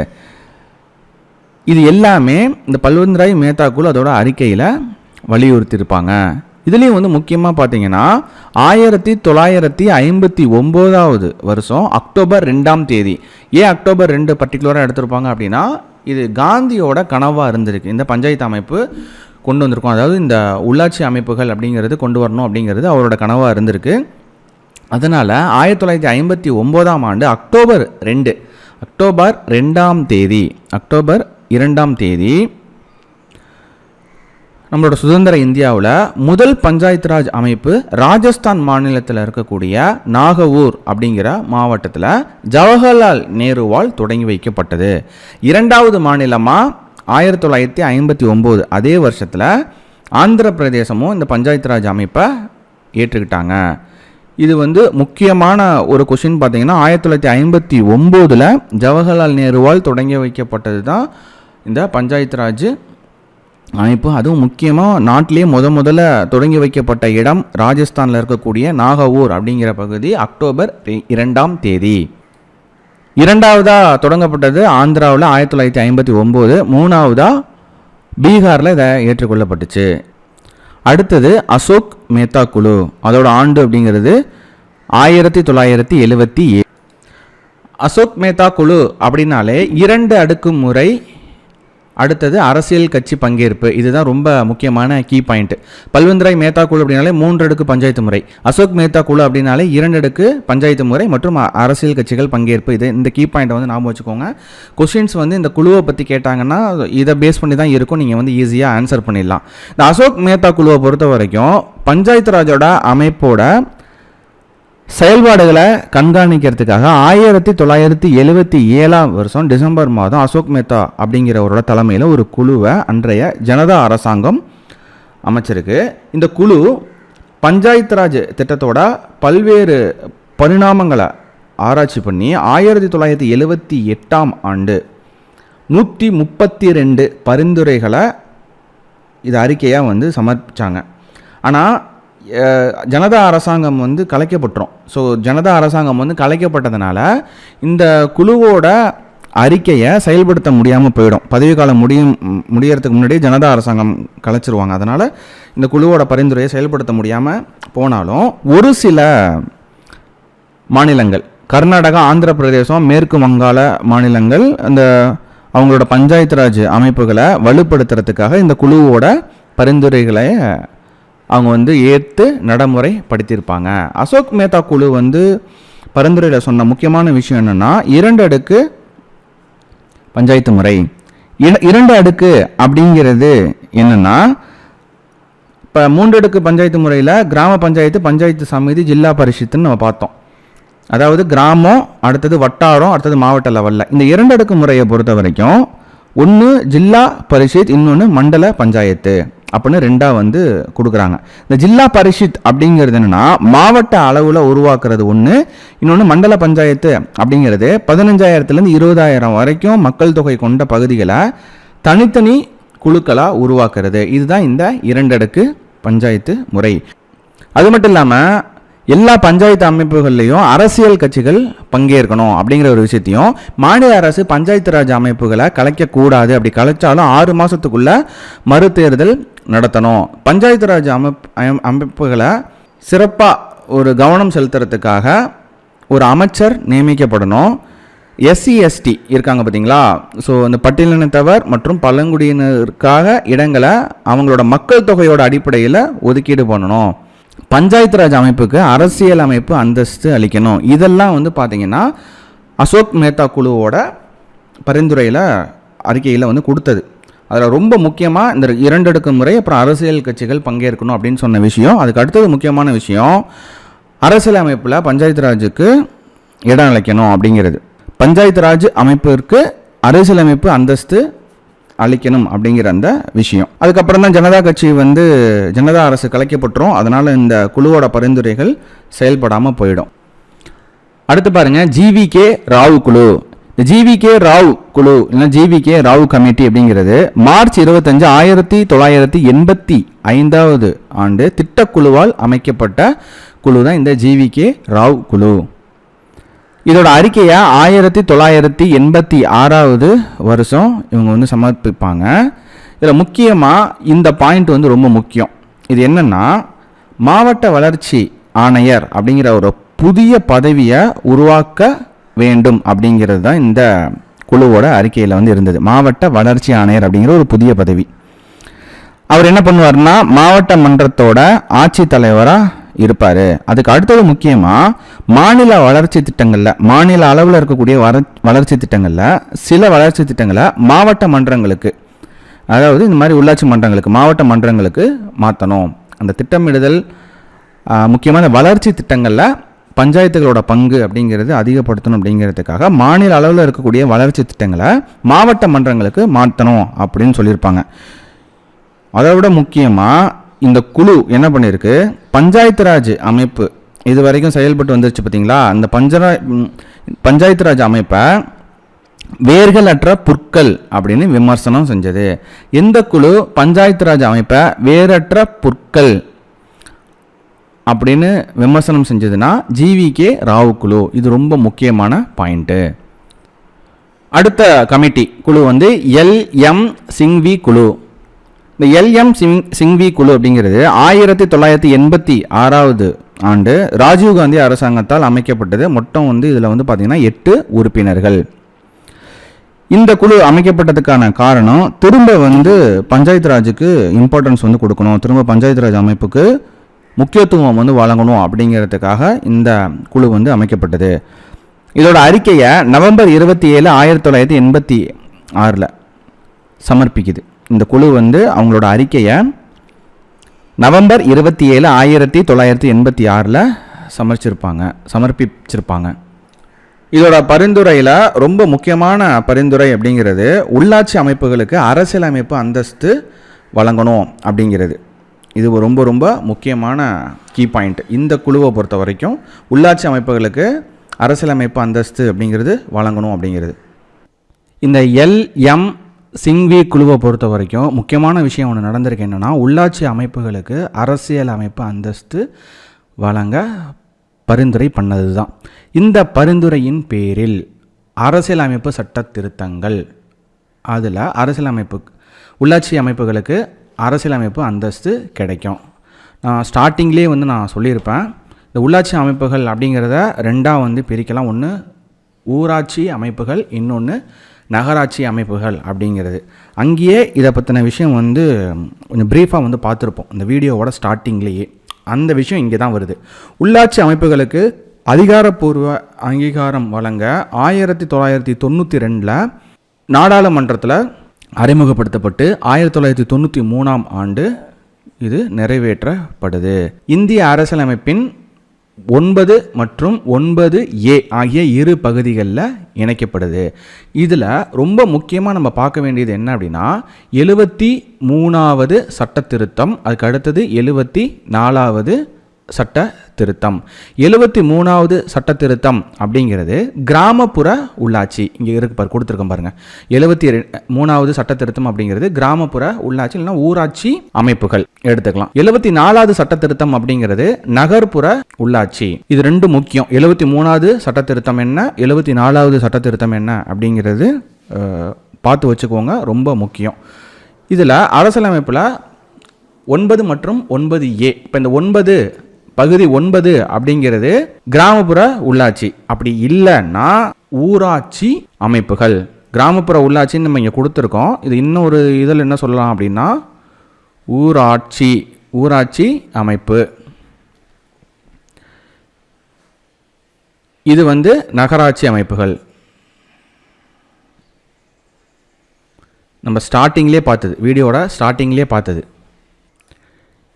Speaker 1: இது எல்லாமே இந்த பல்வந்த் ராய் மேத்தா குழு அதோட அறிக்கையில் வலியுறுத்தியிருப்பாங்க. இதுலேயும் வந்து முக்கியமாக பார்த்தீங்கன்னா 1959 வருஷம் அக்டோபர் 2ஆம் தேதி. ஏன் அக்டோபர் 2 பர்டிகுலராக எடுத்திருப்பாங்க அப்படின்னா, இது காந்தியோட கனவாக இருந்திருக்கு. இந்த பஞ்சாயத்து அமைப்பு கொண்டு வந்திருக்கோம், அதாவது இந்த உள்ளாட்சி அமைப்புகள் அப்படிங்கிறது கொண்டு வரணும் அப்படிங்கிறது அவரோட கனவாக இருந்திருக்கு. அதனால் 1959ஆம் ஆண்டு அக்டோபர் 2ஆம் தேதி நம்மளோட சுதந்திர இந்தியாவில் முதல் பஞ்சாயத்து ராஜ் அமைப்பு ராஜஸ்தான் மாநிலத்தில் இருக்கக்கூடிய நாகூர் அப்படிங்கிற மாவட்டத்தில் ஜவஹர்லால் நேருவால் தொடங்கி வைக்கப்பட்டது. 2வது மாநிலமாக 1959 அதே வருஷத்தில் ஆந்திர பிரதேசமும் இந்த பஞ்சாயத்து ராஜ் அமைப்பை ஏற்றுக்கிட்டாங்க. இது வந்து முக்கியமான ஒரு கொஷின் பார்த்தீங்கன்னா, 1959 ஜவஹர்லால் நேருவால் தொடங்கி வைக்கப்பட்டது தான் இந்த பஞ்சாயத்து ராஜ் அமைப்பு. அதுவும் முக்கியமாக நாட்டிலே முதல்ல தொடங்கி வைக்கப்பட்ட இடம் ராஜஸ்தானில் இருக்கக்கூடிய நாகூர் அப்படிங்கிற பகுதி அக்டோபர் 2ஆம் தேதி. இரண்டாவதாக தொடங்கப்பட்டது ஆந்திராவில் 1959, மூணாவதாக பீகாரில் இதை ஏற்றுக்கொள்ளப்பட்டுச்சு. அடுத்தது அசோக் மேத்தா குழு, அதோட ஆண்டு அப்படிங்கிறது 1977. அசோக் மேத்தா குழு அப்படின்னாலே 2 அடுக்கு முறை, அடுத்தது அரசியல் கட்சி பங்கேற்பு. இதுதான் ரொம்ப முக்கியமான கீ பாயிண்ட். பல்வந்த்ராய் மேத்தா குழு அப்படின்னாலே 3 அடுக்கு பஞ்சாயத்து முறை, அசோக் மேத்தா குழு அப்படின்னாலே 2 அடுக்கு பஞ்சாயத்து முறை மற்றும் அரசியல் கட்சிகள் பங்கேற்பு. இது இந்த கீ பாயிண்ட்டை வந்து ஞாபகம் வச்சுக்கோங்க. கொஸ்டின்ஸ் வந்து இந்த குழுவை பற்றி கேட்டாங்கன்னா இதை பேஸ் பண்ணி தான் இருக்கும், நீங்கள் வந்து ஈஸியாக ஆன்சர் பண்ணிடலாம். இந்த அசோக் மேத்தா குழுவை பொறுத்த வரைக்கும் பஞ்சாயத்து ராஜோட அமைப்போட செயல்பாடுகளை கண்காணிக்கிறதுக்காக 1977 டிசம்பர் மாதம் அசோக் மேத்தா அப்படிங்கிறவரோட தலைமையில் ஒரு குழுவை அன்றைய ஜனதா அரசாங்கம் அமைச்சிருக்கு. இந்த குழு பஞ்சாயத்து ராஜ் திட்டத்தோட பல்வேறு பரிணாமங்களை ஆராய்ச்சி பண்ணி 1978 132 பரிந்துரைகளை இது அறிக்கையாக வந்து சமர்ப்பித்தாங்க. ஆனால் ஜனதா அரசாங்கம் வந்து கலைக்கப்பட்டுரும். ஸோ ஜனதா அரசாங்கம் வந்து கலைக்கப்பட்டதுனால இந்த குழுவோட அறிக்கையை செயல்படுத்த முடியாமல் போயிடும். பதவிக்காலம் முடியறதுக்கு முன்னாடியே ஜனதா அரசாங்கம் கலைச்சிருவாங்க. அதனால் இந்த குழுவோட பரிந்துரையை செயல்படுத்த முடியாமல் போனாலும் ஒரு சில மாநிலங்கள், கர்நாடகா, ஆந்திர பிரதேசம், மேற்கு வங்காள மாநிலங்கள் அந்த அவங்களோட பஞ்சாயத்து ராஜ் அமைப்புகளை வலுப்படுத்துறதுக்காக இந்த குழுவோட பரிந்துரைகளை அவங்க வந்து ஏற்று நடைமுறைப்படுத்தியிருப்பாங்க. அசோக் மேத்தா குழு வந்து பரிந்துரையில் சொன்ன முக்கியமான விஷயம் என்னென்னா 2 அடுக்கு பஞ்சாயத்து முறை. 2 அடுக்கு அப்படிங்கிறது என்னென்னா, இப்போ 3 அடுக்கு பஞ்சாயத்து முறையில் கிராம பஞ்சாயத்து, பஞ்சாயத்து சமிதி, ஜில்லா பரிஷத்துன்னு நம்ம பார்த்தோம். அதாவது கிராமம், அடுத்தது வட்டாரம், அடுத்தது மாவட்ட லெவலில். இந்த 2 அடுக்கு முறையை பொறுத்த வரைக்கும் ஒன்று ஜில்லா பரிஷத், இன்னொன்று மண்டல பஞ்சாயத்து அப்படின்னு 2 வந்து கொடுக்குறாங்க. இந்த ஜில்லா பரிஷத் அப்படிங்கிறது என்னென்னா மாவட்ட அளவில் உருவாக்குறது ஒன்று, இன்னொன்று மண்டல பஞ்சாயத்து அப்படிங்கிறது 15,000 20,000 வரைக்கும் மக்கள் தொகை கொண்ட பகுதிகளை தனித்தனி குழுக்களாக உருவாக்குறது. இதுதான் இந்த 2 அடுக்கு பஞ்சாயத்து முறை. அது மட்டும் இல்லாமல் எல்லா பஞ்சாயத்து அமைப்புகள்லையும் அரசியல் கட்சிகள் பங்கேற்கணும் அப்படிங்கிற ஒரு விஷயத்தையும், மாநில அரசு பஞ்சாயத்து ராஜ் அமைப்புகளை கலைக்கக்கூடாது, அப்படி கலைச்சாலும் 6 மாதத்துக்குள்ள மறுதேர்தல் நடத்தணும். பஞ்சாயத்து ராஜ் அமைப்புகளை சிறப்பாக ஒரு கவனம் செலுத்துறதுக்காக ஒரு அமைச்சர் நியமிக்கப்படணும். SC ST இருக்காங்க பார்த்தீங்களா, ஸோ அந்த பட்டியலினத்தவர் மற்றும் பழங்குடியினருக்காக இடங்களை அவங்களோட மக்கள் தொகையோட அடிப்படையில் ஒதுக்கீடு பண்ணணும். பஞ்சாயத்து ராஜ் அமைப்புக்கு அரசியல் அமைப்பு அந்தஸ்து அளிக்கணும். இதெல்லாம் வந்து பார்த்திங்கன்னா அசோக் மேத்தா குழுவோட பரிந்துரையில் அறிக்கையில் வந்து கொடுத்தது. அதில் ரொம்ப முக்கியமாக இந்த 2 அடுக்கு முறை, அப்புறம் அரசியல் கட்சிகள் பங்கேற்கணும் அப்படின்னு சொன்ன விஷயம். அதுக்கு அடுத்தது முக்கியமான விஷயம் அரசியல் அமைப்பில் பஞ்சாயத்து ராஜுக்கு இடம் அளிக்கணும் அப்படிங்கிறது. பஞ்சாயத்து ராஜ் அமைப்பிற்கு அரசியலமைப்பு அந்தஸ்து அளிக்கணும் அப்படிங்கிற அந்த விஷயம். அதுக்கப்புறம் தான் ஜனதா கட்சி வந்து ஜனதா அரசு கலைக்கப்பட்டுரும். அதனால் இந்த குழுவோட பரிந்துரைகள் செயல்படாமல் போயிடும். அடுத்து பாருங்கள், GVK ராவ் குழு. இந்த GVK ராவ் குழு இல்லைன்னா GVK ராவ் கமிட்டி அப்படிங்கிறது மார்ச் 25, 1985 திட்டக்குழுவால் அமைக்கப்பட்ட குழு தான் இந்த GVK ராவ் குழு. இதோட அறிக்கையை 1986 இவங்க வந்து சமர்ப்பிப்பாங்க. இதில் முக்கியமாக இந்த பாயிண்ட் வந்து ரொம்ப முக்கியம். இது என்னென்னா, மாவட்ட வளர்ச்சி ஆணையர் அப்படிங்கிற ஒரு புதிய பதவியை உருவாக்க வேண்டும் அப்படிங்கிறது தான் இந்த குழுவோட அறிக்கையில் வந்து இருந்தது. மாவட்ட வளர்ச்சி ஆணையர் அப்படிங்கிற ஒரு புதிய பதவி. அவர் என்ன பண்ணுவார்னா மாவட்ட மன்றத்தோட ஆட்சித்தலைவராக இருப்பார். அதுக்கு அடுத்தது முக்கியமாக மாநில வளர்ச்சி திட்டங்களில், மாநில அளவில் இருக்கக்கூடிய வளர்ச்சி திட்டங்களில் சில வளர்ச்சி திட்டங்களை மாவட்ட மன்றங்களுக்கு, அதாவது இந்த மாதிரி உள்ளாட்சி மன்றங்களுக்கு, மாவட்ட மன்றங்களுக்கு மாற்றணும். அந்த திட்டமிடுதல் முக்கியமான வளர்ச்சி திட்டங்களில் பஞ்சாயத்துகளோட பங்கு அப்படிங்கிறது அதிகப்படுத்தணும். அப்படிங்கிறதுக்காக மாநில அளவில் இருக்கக்கூடிய வளர்ச்சி திட்டங்களை மாவட்ட மன்றங்களுக்கு மாற்றணும் அப்படின்னு சொல்லியிருப்பாங்க. அதை விட முக்கியமாக இந்த குழு என்ன பண்ணியிருக்கு, பஞ்சாயத்து ராஜ் அமைப்பு இது வரைக்கும் செயல்பட்டு வந்துருச்சு பார்த்தீங்களா, அந்த பஞ்சாயத்து ராஜ் அமைப்பை வேர்களற்ற புற்கள் அப்படின்னு விமர்சனம் செஞ்சது. எந்த குழு பஞ்சாயத்து ராஜ் அமைப்பை வேரற்ற புற்கள் அப்படின்னு விமர்சனம் செஞ்சதுன்னா GVK ராவ் குழு. இது ரொம்ப முக்கியமான பாயிண்ட்டு. அடுத்த கமிட்டி குழு வந்து எல்எம் சிங்வி குழு. இந்த எல்எம் சிங்வி குழு அப்படிங்கிறது 1986 ஆண்டு ராஜீவ்காந்தி அரசாங்கத்தால் அமைக்கப்பட்டது. மொத்தம் வந்து இதில் வந்து பார்த்திங்கன்னா 8 உறுப்பினர்கள். இந்த குழு அமைக்கப்பட்டதுக்கான காரணம் திரும்ப வந்து பஞ்சாயத்து ராஜுக்கு இம்பார்ட்டன்ஸ் வந்து கொடுக்கணும், திரும்ப பஞ்சாயத்து ராஜ் அமைப்புக்கு முக்கியத்துவம் வந்து வழங்கணும் அப்படிங்கிறதுக்காக இந்த குழு வந்து அமைக்கப்பட்டது. இதோட அறிக்கையை நவம்பர் 27, 1986 சமர்ப்பிக்குது. இந்த குழு வந்து அவங்களோட அறிக்கையை நவம்பர் 27, 1986 சமர்ப்பிச்சிருப்பாங்க. இதோட பரிந்துரையில் ரொம்ப முக்கியமான பரிந்துரை அப்படிங்கிறது உள்ளாட்சி அமைப்புகளுக்கு அரசியலமைப்பு அந்தஸ்து வழங்கணும் அப்படிங்கிறது. இது ரொம்ப ரொம்ப முக்கியமான கீ பாயிண்ட். இந்த குழுவை பொறுத்த வரைக்கும் உள்ளாட்சி அமைப்புகளுக்கு அரசியலமைப்பு அந்தஸ்து அப்படிங்கிறது வழங்கணும் அப்படிங்கிறது. இந்த எல்எம் சிங்வி குழுவை பொறுத்த வரைக்கும் முக்கியமான விஷயம் ஒன்று நடந்திருக்கு. என்னென்னா, உள்ளாட்சி அமைப்புகளுக்கு அரசியல் அமைப்பு அந்தஸ்து வழங்க பரிந்துரை பண்ணது தான். இந்த பரிந்துரையின் பேரில் அரசியலமைப்பு சட்ட திருத்தங்கள், அதில் அரசியலமைப்பு உள்ளாட்சி அமைப்புகளுக்கு அரசியலமைப்பு அந்தஸ்து கிடைக்கும். நான் ஸ்டார்டிங்லேயே வந்து நான் சொல்லியிருப்பேன், இந்த உள்ளாட்சி அமைப்புகள் அப்படிங்கிறத ரெண்டாக வந்து பிரிக்கலாம். ஒன்று ஊராட்சி அமைப்புகள், இன்னொன்று நகராட்சி அமைப்புகள் அப்படிங்கிறது. அங்கேயே இதை பற்றின விஷயம் வந்து கொஞ்சம் ப்ரீஃபாக வந்து பார்த்துருப்போம் இந்த வீடியோவோட ஸ்டார்டிங்லேயே. அந்த விஷயம் இங்கே தான் வருது. உள்ளாட்சி அமைப்புகளுக்கு அதிகாரப்பூர்வ அங்கீகாரம் வழங்க 1992 நாடாளுமன்றத்தில் அறிமுகப்படுத்தப்பட்டு 1993 ஆண்டு இது நிறைவேற்றப்படுது. இந்திய அரசியலமைப்பின் 9 மற்றும் 9A ஆகிய இரு பகுதிகளில் இணைக்கப்படுது. இதில் ரொம்ப முக்கியமாக நம்ம பார்க்க வேண்டியது என்ன அப்படின்னா, 73வது சட்ட திருத்தம், அதுக்கு அடுத்தது 74வது சட்ட திருத்தம். 73வது சட்ட திருத்தம் அப்படிங்கிறது கிராமப்புற உள்ளாட்சி. இங்கே இருக்கு கொடுத்துருக்கோம் பாருங்கள். 73வது சட்ட திருத்தம் அப்படிங்கிறது கிராமப்புற உள்ளாட்சி இல்லைன்னா ஊராட்சி அமைப்புகள் எடுத்துக்கலாம். 74வது சட்ட திருத்தம் அப்படிங்கிறது நகர்ப்புற உள்ளாட்சி. இது ரெண்டு முக்கியம். 73வது சட்ட திருத்தம் என்ன, 74வது சட்ட திருத்தம் என்ன அப்படிங்கிறது பார்த்து வச்சுக்கோங்க, ரொம்ப முக்கியம். இதில் அரசியலமைப்பில் 9 மற்றும் 9A, இப்போ இந்த 9 பகுதி 9 அப்படிங்கிறது கிராமப்புற உள்ளாட்சி. அப்படி இல்லைன்னா ஊராட்சி அமைப்புகள். கிராமப்புற உள்ளாட்சின்னு நம்ம இங்கே கொடுத்துருக்கோம். இது இன்னொரு இதில் என்ன சொல்லலாம் அப்படின்னா ஊராட்சி அமைப்பு. இது வந்து நகராட்சி அமைப்புகள். நம்ம ஸ்டார்டிங்லேயே பார்த்தது, வீடியோட ஸ்டார்டிங்லேயே பார்த்தது.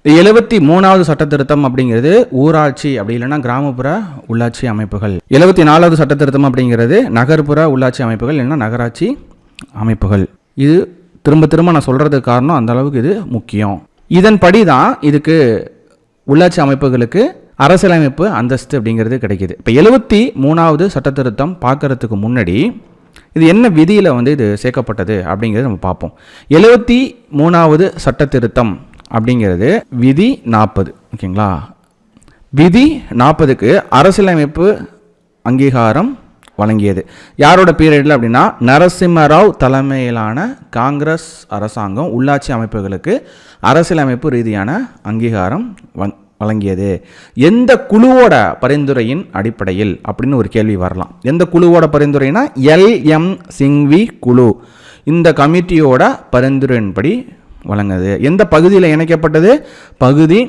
Speaker 1: 73வது சட்ட திருத்தம் அப்படிங்கிறது ஊராட்சி அப்படி இல்லைன்னா கிராமப்புற உள்ளாட்சி அமைப்புகள். 74வது சட்ட திருத்தம் அப்படிங்கிறது நகர்ப்புற உள்ளாட்சி அமைப்புகள் இல்லைன்னா நகராட்சி அமைப்புகள். இது திரும்ப திரும்ப நான் சொல்கிறதுக்கு காரணம் அந்த அளவுக்கு இது முக்கியம். இதன்படி தான் இதுக்கு உள்ளாட்சி அமைப்புகளுக்கு அரசியலமைப்பு அந்தஸ்து அப்படிங்கிறது கிடைக்கிது. இப்போ 73வது சட்ட திருத்தம் பார்க்கறதுக்கு முன்னாடி இது என்ன விதியில் வந்து இது சேர்க்கப்பட்டது அப்படிங்கிறது நம்ம பார்ப்போம். 73வது சட்ட திருத்தம் அப்படிங்கிறது விதி 40. ஓகேங்களா? விதி 40க்கு அரசியலமைப்பு அங்கீகாரம் வழங்கியது. யாரோட பீரியடில் அப்படின்னா நரசிம்மராவ் தலைமையிலான காங்கிரஸ் அரசாங்கம் உள்ளாட்சி அமைப்புகளுக்கு அரசியலமைப்பு ரீதியான அங்கீகாரம் வழங்கியது. எந்த குழுவோட பரிந்துரையின் அடிப்படையில் அப்படின்னு ஒரு கேள்வி வரலாம். எந்த குழுவோட பரிந்துரைனா எல்எம் சிங்வி குழு. இந்த கமிட்டியோட பரிந்துரையின்படி வழங்குது. எந்த பகுதியில் இணைக்கப்பட்டது? பகுதி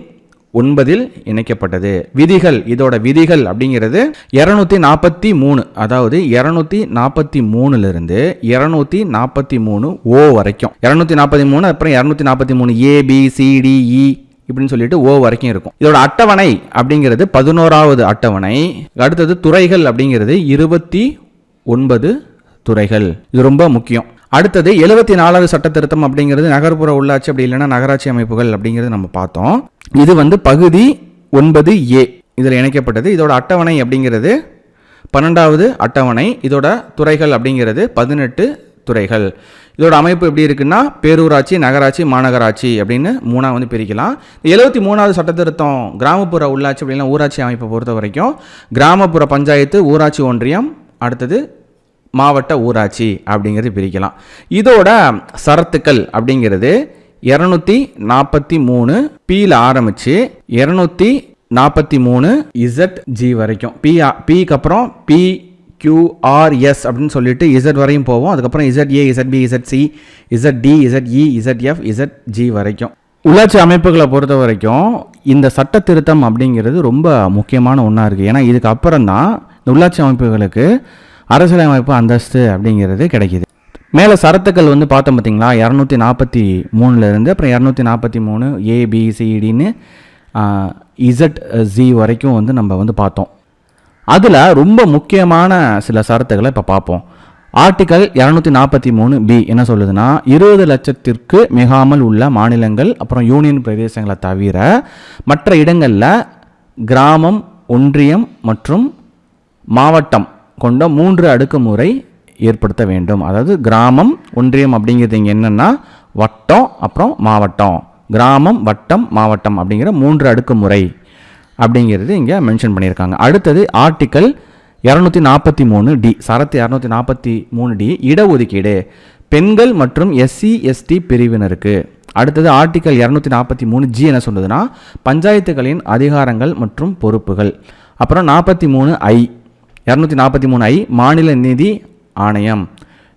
Speaker 1: 9 இணைக்கப்பட்டது. விதிகள், இதோட விதிகள் அப்படிங்கிறது 243, அதாவது 243லிருந்து 243 வரைக்கும். 243 அப்புறம் 243 ABCDE இப்படின்னு சொல்லிட்டு வரைக்கும் இருக்கும். இதோட அட்டவணை அப்படிங்கிறது 11வது அட்டவணை. அடுத்தது துறைகள் அப்படிங்கிறது 29 துறைகள். இது ரொம்ப முக்கியம். அடுத்தது 74வது சட்ட திருத்தம் அப்படிங்கிறது நகர்ப்புற உள்ளாட்சி அப்படி இல்லைன்னா நகராட்சி அமைப்புகள் அப்படிங்கிறது நம்ம பார்த்தோம். இது வந்து பகுதி 9A இதில் இணைக்கப்பட்டது. இதோட அட்டவணை அப்படிங்கிறது 12வது அட்டவணை. இதோட துறைகள் அப்படிங்கிறது 18 துறைகள். இதோட அமைப்பு எப்படி இருக்குன்னா பேரூராட்சி, நகராட்சி, மாநகராட்சி அப்படின்னு 3 வந்து பிரிக்கலாம். 73வது சட்ட திருத்தம் கிராமப்புற உள்ளாட்சி அப்படின்னா ஊராட்சி அமைப்பை பொறுத்த வரைக்கும் கிராமப்புற பஞ்சாயத்து, ஊராட்சி ஒன்றியம், அடுத்தது மாவட்ட ஊராட்சி அப்படிங்கிறது பிரிக்கலாம். இதோட சரத்துக்கள் அப்படிங்கிறது 243 பியில் ஆரம்பித்து 243 ZG வரைக்கும். பிக்கு அப்புறம் PQRS அப்படின்னு சொல்லிட்டு Z வரையும் போவோம். அதுக்கப்புறம் ZA, ZB, ZC, ZD, ZE, ZF, ZG வரைக்கும். உள்ளாட்சி அமைப்புகளை பொறுத்த வரைக்கும் இந்த சட்ட திருத்தம் அப்படிங்கிறது ரொம்ப முக்கியமான ஒன்றா இருக்குது. ஏன்னா இதுக்கு அப்புறம் தான் இந்த உள்ளாட்சி அமைப்புகளுக்கு அரசியலமைப்பு அந்தஸ்து அப்படிங்கிறது கிடைக்கிது. மேலே சரத்துக்கள் வந்து பார்த்தோம் பார்த்தீங்களா, 243 அப்புறம் 243 ABCDன்னு ZZ வரைக்கும் வந்து நம்ம வந்து பார்த்தோம். அதில் ரொம்ப முக்கியமான சில சரத்துக்களை இப்போ பார்ப்போம். ஆர்டிக்கல் 243B என்ன சொல்லுதுன்னா, 20 லட்சத்திற்கு மிகாமல் உள்ள மாநிலங்கள் அப்புறம் யூனியன் பிரதேசங்களை தவிர மற்ற இடங்களில் கிராமம், ஒன்றியம் மற்றும் மாவட்டம் கொண்ட 3 அடுக்குமுறை ஏற்படுத்த வேண்டும். அதாவது கிராமம், ஒன்றியம் அப்படிங்கிறது இங்கே என்னென்னா வட்டம் அப்புறம் மாவட்டம். கிராமம், வட்டம், மாவட்டம் அப்படிங்கிற 3 அடுக்குமுறை அப்படிங்கிறது இங்கே மென்ஷன் பண்ணியிருக்காங்க. அடுத்தது ஆர்டிக்கல் 243D, சரத்து 243D, இடஒதுக்கீடு பெண்கள் மற்றும் SC ST பிரிவினருக்கு. அடுத்தது ஆர்டிக்கல் 243G என்ன சொல்லுதுன்னா, பஞ்சாயத்துகளின் அதிகாரங்கள் மற்றும் பொறுப்புகள். அப்புறம் 43I, 243I மாநில நிதி ஆணையம்,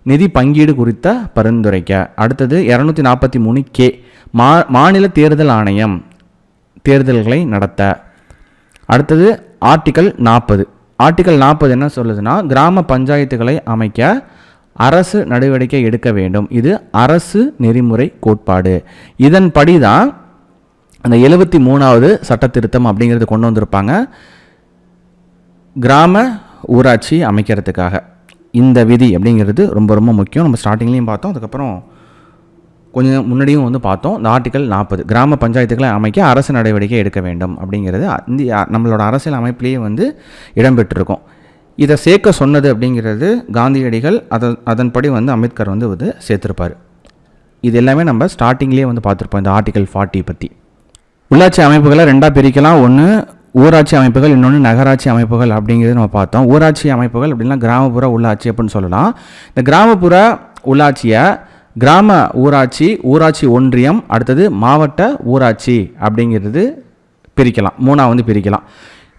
Speaker 1: நிதி பங்கீடு குறித்த பரிந்துரைக்க. அடுத்தது 243K மாநில தேர்தல் ஆணையம், தேர்தல்களை நடத்த. அடுத்தது ஆர்டிக்கல் 40. ஆர்டிக்கல் 40 என்ன சொல்லுதுன்னா, கிராம பஞ்சாயத்துகளை அமைக்க அரசு நடவடிக்கை எடுக்க வேண்டும். இது அரசு நெறிமுறை கோட்பாடு. இதன்படி தான் அந்த 73வது சட்ட திருத்தம் அப்படிங்கிறது கொண்டு வந்திருப்பாங்க கிராம ஊராட்சி அமைக்கிறதுக்காக. இந்த விதி அப்படிங்கிறது ரொம்ப ரொம்ப முக்கியம். நம்ம ஸ்டார்டிங்லேயும் பார்த்தோம், அதுக்கப்புறம் கொஞ்சம் முன்னாடியும் வந்து பார்த்தோம். இந்த ஆர்டிக்கல் 40 கிராம பஞ்சாயத்துக்களை அமைக்க அரசு நடவடிக்கை எடுக்க வேண்டும் அப்படிங்கிறது நம்மளோட அரசியல் அமைப்பிலேயே வந்து இடம்பெற்றிருக்கும். இதை சேர்க்க சொன்னது அப்படிங்கிறது காந்தியடிகள், அதன்படி வந்து அம்பேத்கர் வந்து சேர்த்துருப்பார். இது எல்லாமே நம்ம ஸ்டார்டிங்லேயே வந்து பார்த்துருப்போம் இந்த ஆர்டிக்கல் 40 பற்றி. உள்ளாட்சி அமைப்புகளை 2ஆக பிரிக்கலாம். ஒன்று ஊராட்சி அமைப்புகள், இன்னொன்று நகராட்சி அமைப்புகள் அப்படிங்கிறது நம்ம பார்த்தோம். ஊராட்சி அமைப்புகள் அப்படின்னா கிராமப்புற உள்ளாட்சி அப்படின்னு சொல்லலாம். இந்த கிராமப்புற உள்ளாட்சியை கிராம ஊராட்சி, ஊராட்சி ஒன்றியம், அடுத்தது மாவட்ட ஊராட்சி அப்படிங்கிறது பிரிக்கலாம். 3ஆக வந்து பிரிக்கலாம்.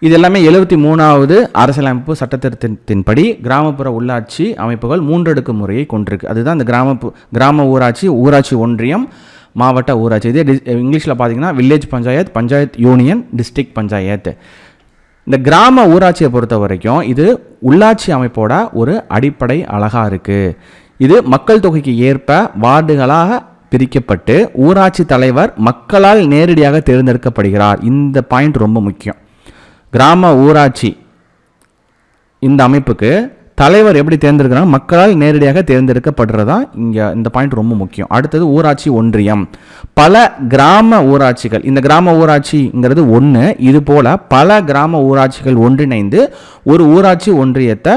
Speaker 1: இது எல்லாமே 73வது அரசியலமைப்பு சட்டத்திட்டத்தின்படி கிராமப்புற உள்ளாட்சி அமைப்புகள் 3 அடுக்கு முறையை கொண்டிருக்கு. அதுதான் இந்த கிராம ஊராட்சி, ஊராட்சி ஒன்றியம், மாவட்ட ஊராட்சி. இதே இங்கிலீஷில் பார்த்தீங்கன்னா village panchayat, panchayat union, district panchayat. இந்த கிராம ஊராட்சியை பொறுத்த வரைக்கும் இது உள்ளாட்சி அமைப்போட ஒரு அடிப்படை அழகாக இருக்குது. இது மக்கள் தொகைக்கு ஏற்ப வார்டுகளாக பிரிக்கப்பட்டு ஊராட்சி தலைவர் மக்களால் நேரடியாக தேர்ந்தெடுக்கப்படுகிறார். இந்த பாயிண்ட் ரொம்ப முக்கியம். கிராம ஊராட்சி இந்த அமைப்புக்கு தலைவர் எப்படி தேர்ந்தெடுக்கிறாங்க, மக்களால் நேரடியாக தேர்ந்தெடுக்கப்படுறதா இங்கே இந்த பாயிண்ட் ரொம்ப முக்கியம். அடுத்தது ஊராட்சி ஒன்றியம். பல கிராம ஊராட்சிகள், இந்த கிராம ஊராட்சிங்கிறது ஒன்று, இது போல பல கிராம ஊராட்சிகள் ஒன்றிணைந்து ஒரு ஊராட்சி ஒன்றியத்தை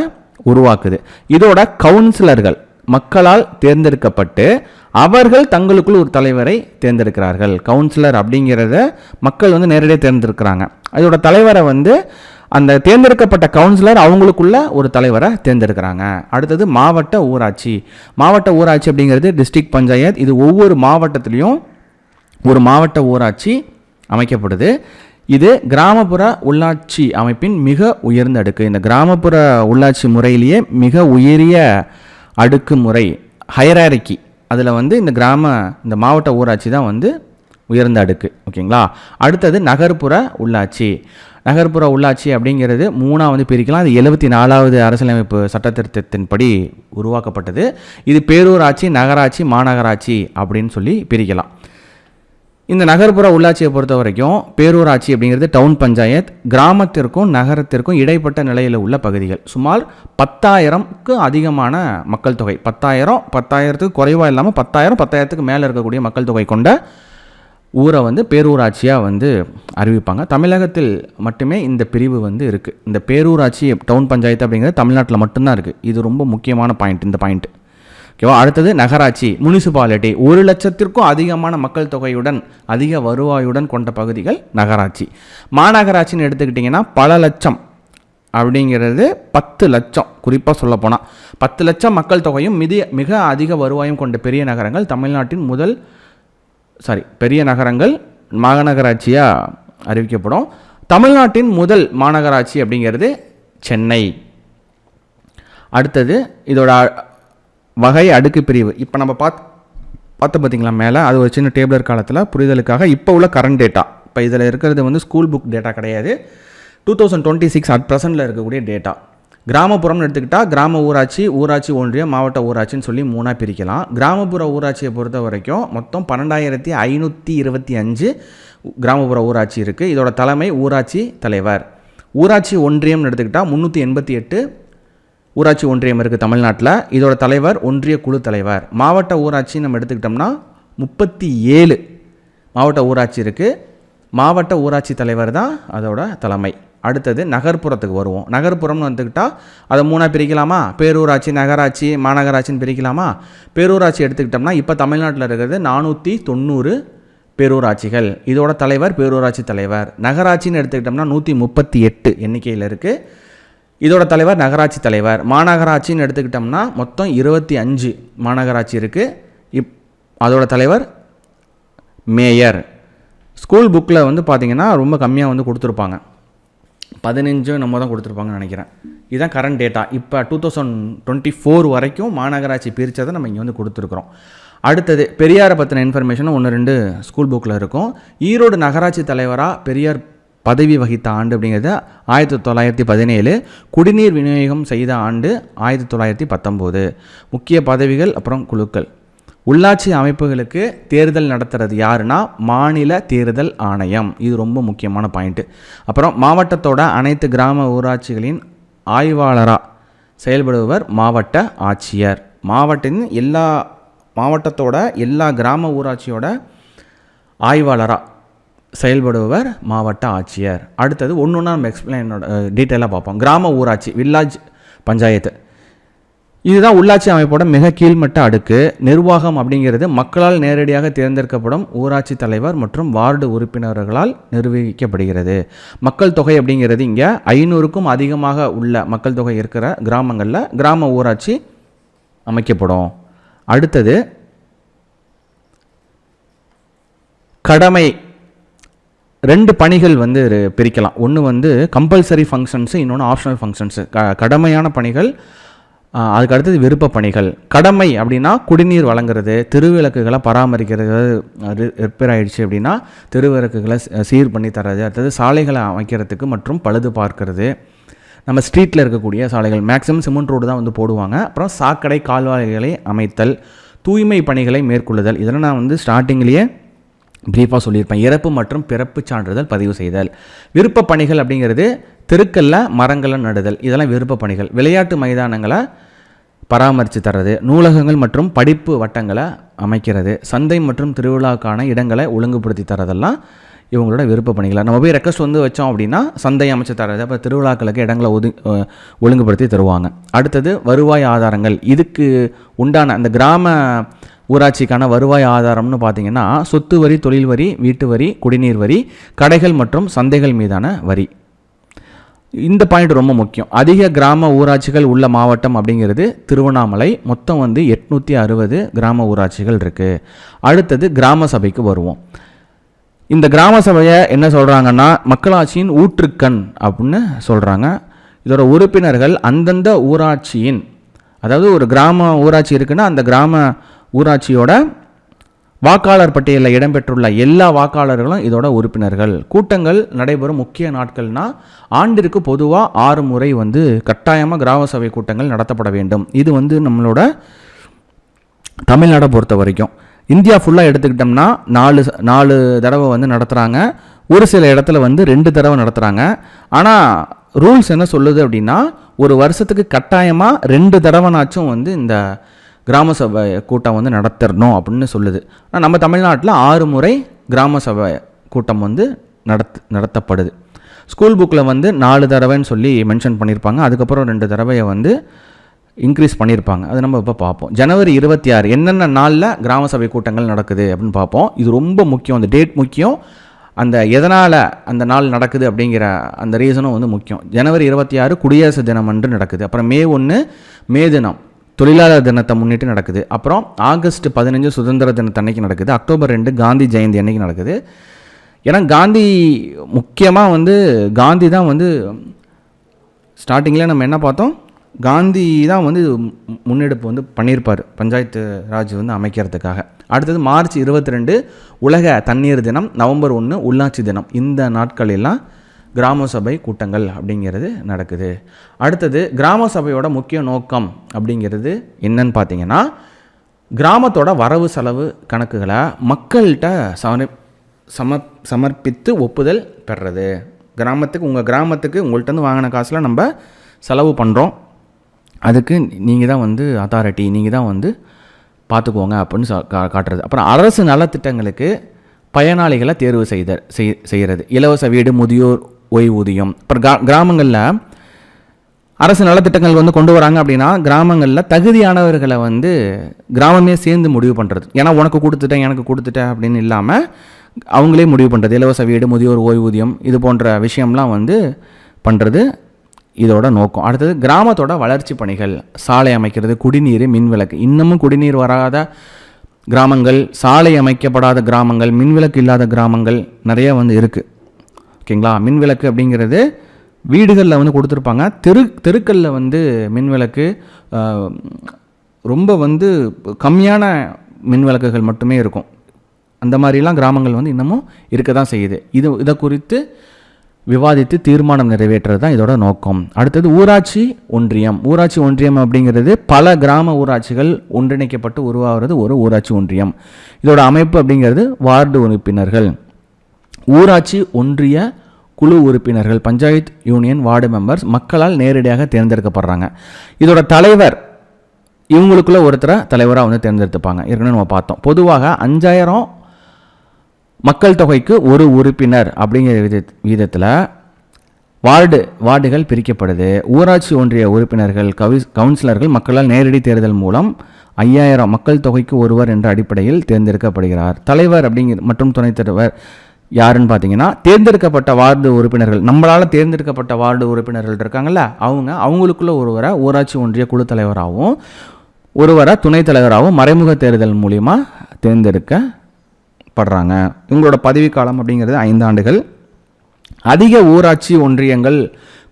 Speaker 1: உருவாக்குது. இதோட கவுன்சிலர்கள் மக்களால் தேர்ந்தெடுக்கப்பட்டு அவர்கள் தங்களுக்குள் ஒரு தலைவரை தேர்ந்தெடுக்கிறார்கள். கவுன்சிலர் அப்படிங்கிறத மக்கள் வந்து நேரடியாக தேர்ந்தெடுக்கிறாங்க. அதோட தலைவரை வந்து அந்த தேர்ந்தெடுக்கப்பட்ட கவுன்சிலர் அவங்களுக்குள்ள ஒரு தலைவரை தேர்ந்தெடுக்கிறாங்க. அடுத்தது மாவட்ட ஊராட்சி. மாவட்ட ஊராட்சி அப்படிங்கிறது டிஸ்ட்ரிக்ட் பஞ்சாயத். இது ஒவ்வொரு மாவட்டத்திலையும் ஒரு மாவட்ட ஊராட்சி அமைக்கப்படுது. இது கிராமப்புற உள்ளாட்சி அமைப்பின் மிக உயர்ந்த அடுக்கு. இந்த கிராமப்புற உள்ளாட்சி முறையிலேயே மிக உயரிய அடுக்குமுறை, ஹைராரிக்கி, அதில் வந்து இந்த மாவட்ட ஊராட்சி தான் வந்து உயர்ந்த அடுக்கு. ஓகேங்களா. அடுத்தது நகர்ப்புற உள்ளாட்சி. நகர்ப்புற உள்ளாட்சி அப்படிங்கிறது 3ஆக வந்து பிரிக்கலாம். அது 74வது அரசியலமைப்பு சட்டத்திட்டத்தின்படி உருவாக்கப்பட்டது. இது பேரூராட்சி, நகராட்சி, மாநகராட்சி அப்படின்னு சொல்லி பிரிக்கலாம். இந்த நகர்ப்புற உள்ளாட்சியை பொறுத்த வரைக்கும் பேரூராட்சி அப்படிங்கிறது டவுன் பஞ்சாயத், கிராமத்திற்கும் நகரத்திற்கும் இடைப்பட்ட நிலையில் உள்ள பகுதிகள். சுமார் 10,000க்கு அதிகமான மக்கள் தொகை, 10,000த்துக்கு குறைவாக இல்லாமல் 10,000த்துக்கு மேலே இருக்கக்கூடிய மக்கள் தொகை கொண்ட ஊரை வந்து பேரூராட்சியாக வந்து அறிவிப்பாங்க. தமிழகத்தில் மட்டுமே இந்த பிரிவு வந்து இருக்குது. இந்த பேரூராட்சி டவுன் பஞ்சாயத்து அப்படிங்கிறது தமிழ்நாட்டில் மட்டும்தான் இருக்குது. இது ரொம்ப முக்கியமான பாயிண்ட், இந்த பாயிண்ட். ஓகேவா. அடுத்தது நகராட்சி, முனிசிபாலிட்டி. 1 லட்சத்திற்கும் அதிகமான மக்கள் தொகையுடன் அதிக வருவாயுடன் கொண்ட பகுதிகள் நகராட்சி. மாநகராட்சின்னு எடுத்துக்கிட்டிங்கன்னா பல லட்சம் அப்படிங்கிறது 10 லட்சம். குறிப்பாக சொல்லப்போனால் 10 லட்சம் மக்கள் தொகையும் மிக அதிக வருவாயும் கொண்ட பெரிய நகரங்கள் தமிழ்நாட்டின் பெரிய நகரங்கள் மாநகராட்சியாக அறிவிக்கப்படும். தமிழ்நாட்டின் முதல் மாநகராட்சி அப்படிங்கிறது சென்னை. அடுத்தது இதோட வகை அடுக்கு பிரிவு. இப்போ நம்ம பார்த்து பார்த்திங்களா மேலே, அது ஒரு சின்ன டேபிளர் காலத்தில் புரிதலுக்காக இப்போ உள்ள கரண்ட் டேட்டா. இப்போ இதில் இருக்கிறது வந்து ஸ்கூல் புக் டேட்டா கிடையாது, 2026 அட் ப்ரெசென்ட்டில் இருக்கக்கூடிய டேட்டா. கிராமப்புறம்னு எடுத்துக்கிட்டால் கிராம ஊராட்சி, ஊராட்சி ஒன்றியம், மாவட்ட ஊராட்சின்னு சொல்லி 3ஆக பிரிக்கலாம். கிராமப்புற ஊராட்சியை பொறுத்த வரைக்கும் மொத்தம் 12,525 கிராமப்புற ஊராட்சி இருக்குது. இதோட தலைமை ஊராட்சி தலைவர். ஊராட்சி ஒன்றியம்னு எடுத்துக்கிட்டால் 388 ஊராட்சி ஒன்றியம் இருக்குது தமிழ்நாட்டில். இதோட தலைவர் ஒன்றிய குழு தலைவர். மாவட்ட ஊராட்சி நம்ம எடுத்துக்கிட்டோம்னா 37 மாவட்ட ஊராட்சி இருக்குது. மாவட்ட ஊராட்சி தலைவர் தான் அதோட தலைமை. அடுத்தது நகர்ப்புறத்துக்கு வருவோம். நகர்ப்புறம்னு வந்துக்கிட்டால் அதை 3ஆக பிரிக்கலாமா? பேரூராட்சி, நகராட்சி, மாநகராட்சின்னு பிரிக்கலாமா? பேரூராட்சி எடுத்துக்கிட்டோம்னா இப்போ தமிழ்நாட்டில் இருக்கிறது 490 பேரூராட்சிகள். இதோட தலைவர் பேரூராட்சி தலைவர். நகராட்சின்னு எடுத்துக்கிட்டோம்னா 138 எண்ணிக்கையில் இருக்குது. இதோட தலைவர் நகராட்சி தலைவர். மாநகராட்சின்னு எடுத்துக்கிட்டோம்னா மொத்தம் 25 மாநகராட்சி இருக்குது. அதோட தலைவர் மேயர். ஸ்கூல் புக்கில் வந்து பார்த்திங்கன்னா ரொம்ப கம்மியாக வந்து கொடுத்துருப்பாங்க, 15 நம்ம தான் கொடுத்துருப்பாங்கன்னு நினைக்கிறேன். இதுதான் கரண்ட் டேட்டா. இப்போ 2024 வரைக்கும் மாநகராட்சி பிரித்ததை நம்ம இங்கே வந்து கொடுத்துருக்குறோம். அடுத்தது பெரியாரை பற்றின இன்ஃபர்மேஷன் 1-2 ஸ்கூல் புக்கில் இருக்கும். ஈரோடு நகராட்சி தலைவராக பெரியார் பதவி வகித்த ஆண்டு அப்படிங்கிறது 1917. குடிநீர் விநியோகம் செய்த ஆண்டு 1919. முக்கிய பதவிகள் அப்புறம் குழுக்கள். உள்ளாட்சி அமைப்புகளுக்கு தேர்தல் நடத்துறது யாருன்னா மாநில தேர்தல் ஆணையம். இது ரொம்ப முக்கியமான பாயிண்ட்டு. அப்புறம் மாவட்டத்தோட அனைத்து கிராம ஊராட்சிகளின் ஆய்வாளராக செயல்படுபவர் மாவட்ட ஆட்சியர். மாவட்டத்தோட எல்லா கிராம ஊராட்சியோட ஆய்வாளராக செயல்படுபவர் மாவட்ட ஆட்சியர். அடுத்தது ஒன்று நம்ம எக்ஸ்பிளைனோட டீட்டெயிலாக பார்ப்போம். கிராம ஊராட்சி, வில்லேஜ் பஞ்சாயத்து, இதுதான் உள்ளாட்சி அமைப்போட மிக கீழ்மட்ட அடுக்கு. நிர்வாகம் அப்படிங்கிறது மக்களால் நேரடியாக தேர்ந்தெடுக்கப்படும் ஊராட்சி தலைவர் மற்றும் வார்டு உறுப்பினர்களால் நிர்வகிக்கப்படுகிறது. மக்கள் தொகை அப்படிங்கிறது இங்கே 500க்கும் அதிகமாக உள்ள மக்கள் தொகை இருக்கிற கிராமங்களில் கிராம ஊராட்சி அமைக்கப்படும். அடுத்தது கடமை. 2 பணிகள் வந்து பிரிக்கலாம். ஒன்று வந்து கம்பல்சரி ஃபங்க்ஷன்ஸு, இன்னொன்று ஆப்ஷனல் ஃபங்க்ஷன்ஸு. கடமையான பணிகள், அதுக்கு அடுத்தது விருப்ப பணிகள். கடமை அப்படின்னா குடிநீர் வழங்குறது, தெருவிளக்குகளை பராமரிக்கிறது, ரிப்பேர் ஆகிடுச்சு அப்படின்னா தெருவிளக்குகளை சீர் பண்ணி தர்றது, அடுத்தது சாலைகளை அமைக்கிறதுக்கு மற்றும் பழுது பார்க்கறது. நம்ம ஸ்ட்ரீட்டில் இருக்கக்கூடிய சாலைகள் மேக்ஸிமம் சிமெண்ட் ரோடு தான் வந்து போடுவாங்க. அப்புறம் சாக்கடை கால்வாய்களை அமைத்தல், தூய்மை பணிகளை மேற்கொள்ளுதல். இதெல்லாம் நான் வந்து ஸ்டார்டிங்லேயே பிரீஃபாக சொல்லியிருப்பேன். இறப்பு மற்றும் பிறப்பு சான்றிதழ் பதிவு செய்தல். விருப்ப பணிகள் அப்படிங்கிறது தெருக்களில் மரங்களை நடுதல், இதெல்லாம் விருப்ப பணிகள். விளையாட்டு மைதானங்களை பராமரித்து தர்றது, நூலகங்கள் மற்றும் படிப்பு வட்டங்களை அமைக்கிறது, சந்தை மற்றும் திருவிழாக்கான இடங்களை ஒழுங்குபடுத்தி தரதெல்லாம் இவங்களோட விருப்ப பணிகளை. நம்ம போய் ரெக்வஸ்ட் வந்து வச்சோம் அப்படின்னா சந்தை அமைச்சு தர்றது, அப்புறம் திருவிழாக்களுக்கு இடங்களை ஒழுங்குபடுத்தி தருவாங்க. அடுத்தது வருவாய் ஆதாரங்கள். இதுக்கு உண்டான அந்த கிராம ஊராட்சிக்கான வருவாய் ஆதாரம்னு பார்த்தீங்கன்னா சொத்து வரி, தொழில் வரி, வீட்டு வரி, குடிநீர் வரி, கடைகள் மற்றும் சந்தைகள் மீதான வரி. இந்த பாயிண்ட் ரொம்ப முக்கியம். அதிக கிராம ஊராட்சிகள் உள்ள மாவட்டம் அப்படிங்கிறது திருவண்ணாமலை. மொத்தம் வந்து 860 கிராம ஊராட்சிகள் இருக்குது. அடுத்தது கிராம சபைக்கு வருவோம். இந்த கிராம சபையை என்ன சொல்கிறாங்கன்னா மக்களாட்சியின் ஊற்றுக்கண் அப்படின்னு சொல்கிறாங்க. இதோட உறுப்பினர்கள் அந்தந்த ஊராட்சியின், அதாவது ஒரு கிராம ஊராட்சி இருக்குன்னா அந்த கிராம ஊராட்சியோட வாக்காளர் பட்டியலில் இடம்பெற்றுள்ள எல்லா வாக்காளர்களும் இதோட உறுப்பினர்கள். கூட்டங்கள் நடைபெறும் முக்கிய நாட்கள்னால் ஆண்டிற்கு பொதுவாக 6 முறை வந்து கட்டாயமாக கிராம சபை கூட்டங்கள் நடத்தப்பட வேண்டும். இது வந்து நம்மளோட தமிழ்நாடை பொறுத்த வரைக்கும். இந்தியா ஃபுல்லாக எடுத்துக்கிட்டோம்னா 4 தடவை வந்து நடத்துகிறாங்க. ஒரு சில இடத்துல வந்து 2 தடவை நடத்துகிறாங்க. ஆனால் ரூல்ஸ் என்ன சொல்லுது அப்படின்னா ஒரு வருஷத்துக்கு கட்டாயமாக 2 தடவைனாச்சும் வந்து இந்த கிராம சபை கூட்டம் வந்து நடத்தணும் அப்படின்னு சொல்லுது. ஆனால் நம்ம தமிழ்நாட்டில் 6 முறை கிராம சபை கூட்டம் வந்து நடத்தப்படுது. ஸ்கூல் புக்கில் வந்து 4 தடவைன்னு சொல்லி மென்ஷன் பண்ணியிருப்பாங்க. அதுக்கப்புறம் 2 தடவையை வந்து இன்க்ரீஸ் பண்ணியிருப்பாங்க. அது நம்ம இப்போ பார்ப்போம். ஜனவரி 26 என்னென்ன நாளில் கிராம சபை கூட்டங்கள் நடக்குது அப்படின்னு பார்ப்போம். இது ரொம்ப முக்கியம், அந்த டேட் முக்கியம். அந்த எதனால் அந்த நாள் நடக்குது அப்படிங்கிற அந்த ரீசனும் வந்து முக்கியம். ஜனவரி 26 குடியரசு தினம் அன்று நடக்குது. அப்புறம் மே 1 மே தினம் தொழிலாளர் தினத்தை முன்னிட்டு நடக்குது. அப்புறம் ஆகஸ்ட் 15 சுதந்திர தினத்தன்னைக்கு நடக்குது. அக்டோபர் 2 காந்தி ஜெயந்தி அன்னைக்கு நடக்குது. ஏன்னா காந்தி முக்கியமாக வந்து காந்தி தான் வந்து ஸ்டார்டிங்கில் நம்ம என்ன பார்த்தோம், காந்தி தான் வந்து முன்னெடுப்பு வந்து பண்ணியிருப்பார் பஞ்சாயத்து ராஜ் வந்து அமைக்கிறதுக்காக. அடுத்தது மார்ச் 22 உலக தண்ணீர் தினம், நவம்பர் 1 உள்ளாட்சி தினம். இந்த நாட்களெல்லாம் கிராம சபை கூட்டங்கள் அப்படிங்கிறது நடக்குது. அடுத்தது கிராம சபையோட முக்கிய நோக்கம் அப்படிங்கிறது என்னன்னு பார்த்தீங்கன்னா, கிராமத்தோட வரவு செலவு கணக்குகளை மக்கள்கிட்ட சமர்ப்பித்து ஒப்புதல் பெறுறது. உங்கள் கிராமத்துக்கு உங்கள்கிட்ட வாங்கின காசில் நம்ம செலவு பண்ணுறோம், அதுக்கு நீங்கள் தான் வந்து அத்தாரிட்டி, நீங்கள் தான் வந்து பார்த்துக்கோங்க அப்படின்னு காட்டுறது. அப்புறம் அரசு நலத்திட்டங்களுக்கு பயனாளிகளை தேர்வு செய்கிறது. இலவச வீடு, முதியோர் ஓய்வூதியம். அப்புறம் கிராமங்களில் அரசு நலத்திட்டங்கள் வந்து கொண்டு வராங்க அப்படின்னா கிராமங்களில் தகுதியானவர்களை வந்து கிராமமே சேர்ந்து முடிவு பண்ணுறது. ஏன்னா உனக்கு கொடுத்துட்டேன் எனக்கு கொடுத்துட்டேன் அப்படின்னு இல்லாமல் அவங்களே முடிவு பண்ணுறது. இலவச வீடு, முதியோர் ஓய்வூதியம், இது போன்ற விஷயம்லாம் வந்து பண்ணுறது இதோட நோக்கம். அடுத்தது கிராமத்தோட வளர்ச்சி பணிகள், சாலை அமைக்கிறது, குடிநீர், மின்விளக்கு. இன்னமும் குடிநீர் வராத கிராமங்கள், சாலை அமைக்கப்படாத கிராமங்கள், மின்விளக்கு இல்லாத கிராமங்கள் நிறைய வந்து இருக்குது. ஓகேங்களா? மின்விளக்கு அப்படிங்கிறது வீடுகளில் வந்து கொடுத்துருப்பாங்க. தெருக்களில் வந்து மின்விளக்கு ரொம்ப வந்து கம்மியான மின்விளக்குகள் மட்டுமே இருக்கும். அந்த மாதிரிலாம் கிராமங்கள் வந்து இன்னமும் இருக்க தான் செய்யுது. இதை குறித்து விவாதித்து தீர்மானம் நிறைவேற்றுறது தான் இதோட நோக்கம். அடுத்தது ஊராட்சி ஒன்றியம். ஊராட்சி ஒன்றியம் அப்படிங்கிறது பல கிராம ஊராட்சிகள் ஒன்றிணைக்கப்பட்டு உருவாகிறது ஒரு ஊராட்சி ஒன்றியம். இதோட அமைப்பு அப்படிங்கிறது வார்டு உறுப்பினர்கள், ஊராட்சி ஒன்றிய குழு உறுப்பினர்கள், பஞ்சாயத்து யூனியன் வார்டு மெம்பர்ஸ் மக்களால் நேரடியாக தேர்ந்தெடுக்கப்படுறாங்க. இதோட தலைவர் இவங்களுக்குள்ள ஒருத்தரை தலைவராக வந்து தேர்ந்தெடுத்துப்பாங்க. ஏற்கனவே நம்ம பார்த்தோம். பொதுவாக 5000 மக்கள் தொகைக்கு ஒரு உறுப்பினர் அப்படிங்கிற விதத்தில் வார்டுகள் பிரிக்கப்படுது. ஊராட்சி ஒன்றிய உறுப்பினர்கள், கவுன்சிலர்கள் மக்களால் நேரடி தேர்தல் மூலம் 5000 மக்கள் தொகைக்கு ஒருவர் என்ற அடிப்படையில் தேர்ந்தெடுக்கப்படுகிறார். தலைவர் மற்றும் துணைத் தலைவர் யாருன்னு பார்த்தீங்கன்னா, தேர்ந்தெடுக்கப்பட்ட வார்டு உறுப்பினர்கள், நம்மளால் தேர்ந்தெடுக்கப்பட்ட வார்டு உறுப்பினர்கள் இருக்காங்கல்ல, அவங்களுக்குள்ள ஒருவரை ஊராட்சி ஒன்றிய குழு தலைவராகவும் ஒருவரை துணைத் தலைவராகவும் மறைமுக தேர்தல் மூலிமா தேர்ந்தெடுக்கப்படுறாங்க. இவங்களோட பதவிக்காலம் அப்படிங்கிறது 5 ஆண்டுகள். அதிக ஊராட்சி ஒன்றியங்கள்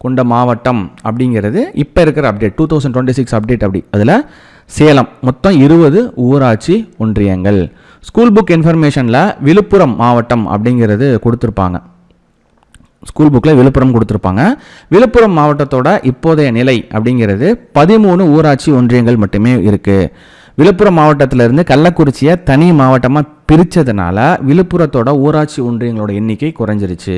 Speaker 1: கொண்ட மாவட்டம் அப்படிங்கிறது இப்போ இருக்கிற அப்டேட் 2026 அப்டேட். அதில் சேலம் மொத்தம் 20 ஊராட்சி ஒன்றியங்கள். ஸ்கூல் புக் இன்ஃபர்மேஷனில் விழுப்புரம் மாவட்டம் அப்படிங்கிறது கொடுத்துருப்பாங்க. ஸ்கூல் புக்கில் விழுப்புரம் கொடுத்துருப்பாங்க. விழுப்புரம் மாவட்டத்தோட இப்போதைய நிலை அப்படிங்கிறது 13 ஊராட்சி ஒன்றியங்கள் மட்டுமே இருக்குது. விழுப்புரம் மாவட்டத்திலிருந்து கள்ளக்குறிச்சியை தனி மாவட்டமாக பிரித்ததுனால விழுப்புரத்தோட ஊராட்சி ஒன்றியங்களோட எண்ணிக்கை குறைஞ்சிருச்சு.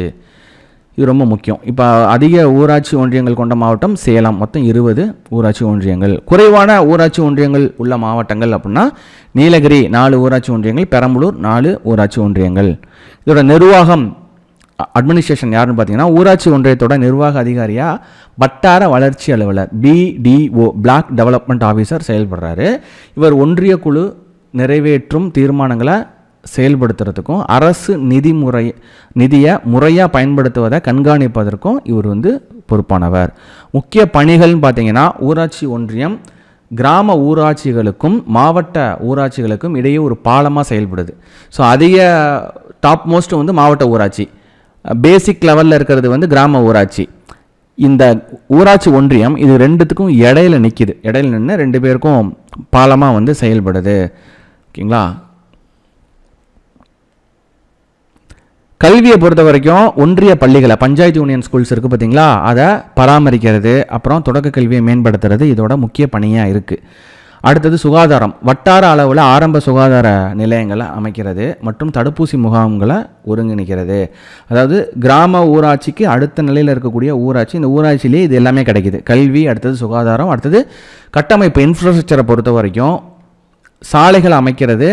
Speaker 1: இது ரொம்ப முக்கியம். இப்போ அதிக ஊராட்சி ஒன்றியங்கள் கொண்ட மாவட்டம் சேலம், மொத்தம் 20 ஊராட்சி ஒன்றியங்கள். குறைவான ஊராட்சி ஒன்றியங்கள் உள்ள மாவட்டங்கள் அப்படின்னா நீலகிரி 4 ஊராட்சி ஒன்றியங்கள், பெரம்பலூர் 4 ஊராட்சி ஒன்றியங்கள். இதோட நிர்வாகம் அட்மினிஸ்ட்ரேஷன் யாருன்னு பார்த்தீங்கன்னா, ஊராட்சி ஒன்றியத்தோட நிர்வாக அதிகாரியாக வட்டார வளர்ச்சி அலுவலர் BDO பிளாக் டெவலப்மெண்ட் ஆஃபீஸர் செயல்படுறாரு. இவர் ஒன்றிய குழு நிறைவேற்றும் தீர்மானங்களை செயல்படுத்துறதுக்கும் அரசு நிதியை முறையாக பயன்படுத்துவதை கண்காணிப்பதற்கும் இவர் வந்து பொறுப்பானவர். முக்கிய பணிகள்னு பார்த்தீங்கன்னா, ஊராட்சி ஒன்றியம் கிராம ஊராட்சிகளுக்கும் மாவட்ட ஊராட்சிகளுக்கும் இடையே ஒரு பாலமாக செயல்படுது. ஸோ அதிக டாப் மோஸ்ட் வந்து மாவட்ட ஊராட்சி, பேசிக் லெவலில் இருக்கிறது வந்து கிராம ஊராட்சி. இந்த ஊராட்சி ஒன்றியம் இது ரெண்டுத்துக்கும் இடையில நிற்கிது. இடையில நின்று 2 பேருக்கும் பாலமாக வந்து செயல்படுது. ஓகேங்களா? கல்வியை பொறுத்த வரைக்கும் ஒன்றிய பள்ளிகளை, பஞ்சாயத்து யூனியன் ஸ்கூல்ஸ் இருக்குது பார்த்தீங்களா, அதை பராமரிக்கிறது, அப்புறம் தொடக்க கல்வியை மேம்படுத்துறது இதோட முக்கிய பணியாக இருக்குது. அடுத்தது சுகாதாரம். வட்டார அளவில் ஆரம்ப சுகாதார நிலையங்களை அமைக்கிறது மற்றும் தடுப்பூசி முகாம்களை ஒருங்கிணைக்கிறது. அதாவது கிராம ஊராட்சிக்கு அடுத்த நிலையில் இருக்கக்கூடிய ஊராட்சி, இந்த ஊராட்சியிலே இது எல்லாமே கிடைக்கிது. கல்வி, அடுத்தது சுகாதாரம், அடுத்தது கட்டமைப்பு இன்ஃப்ராஸ்ட்ரக்சரை பொறுத்த வரைக்கும் சாலைகளை அமைக்கிறது,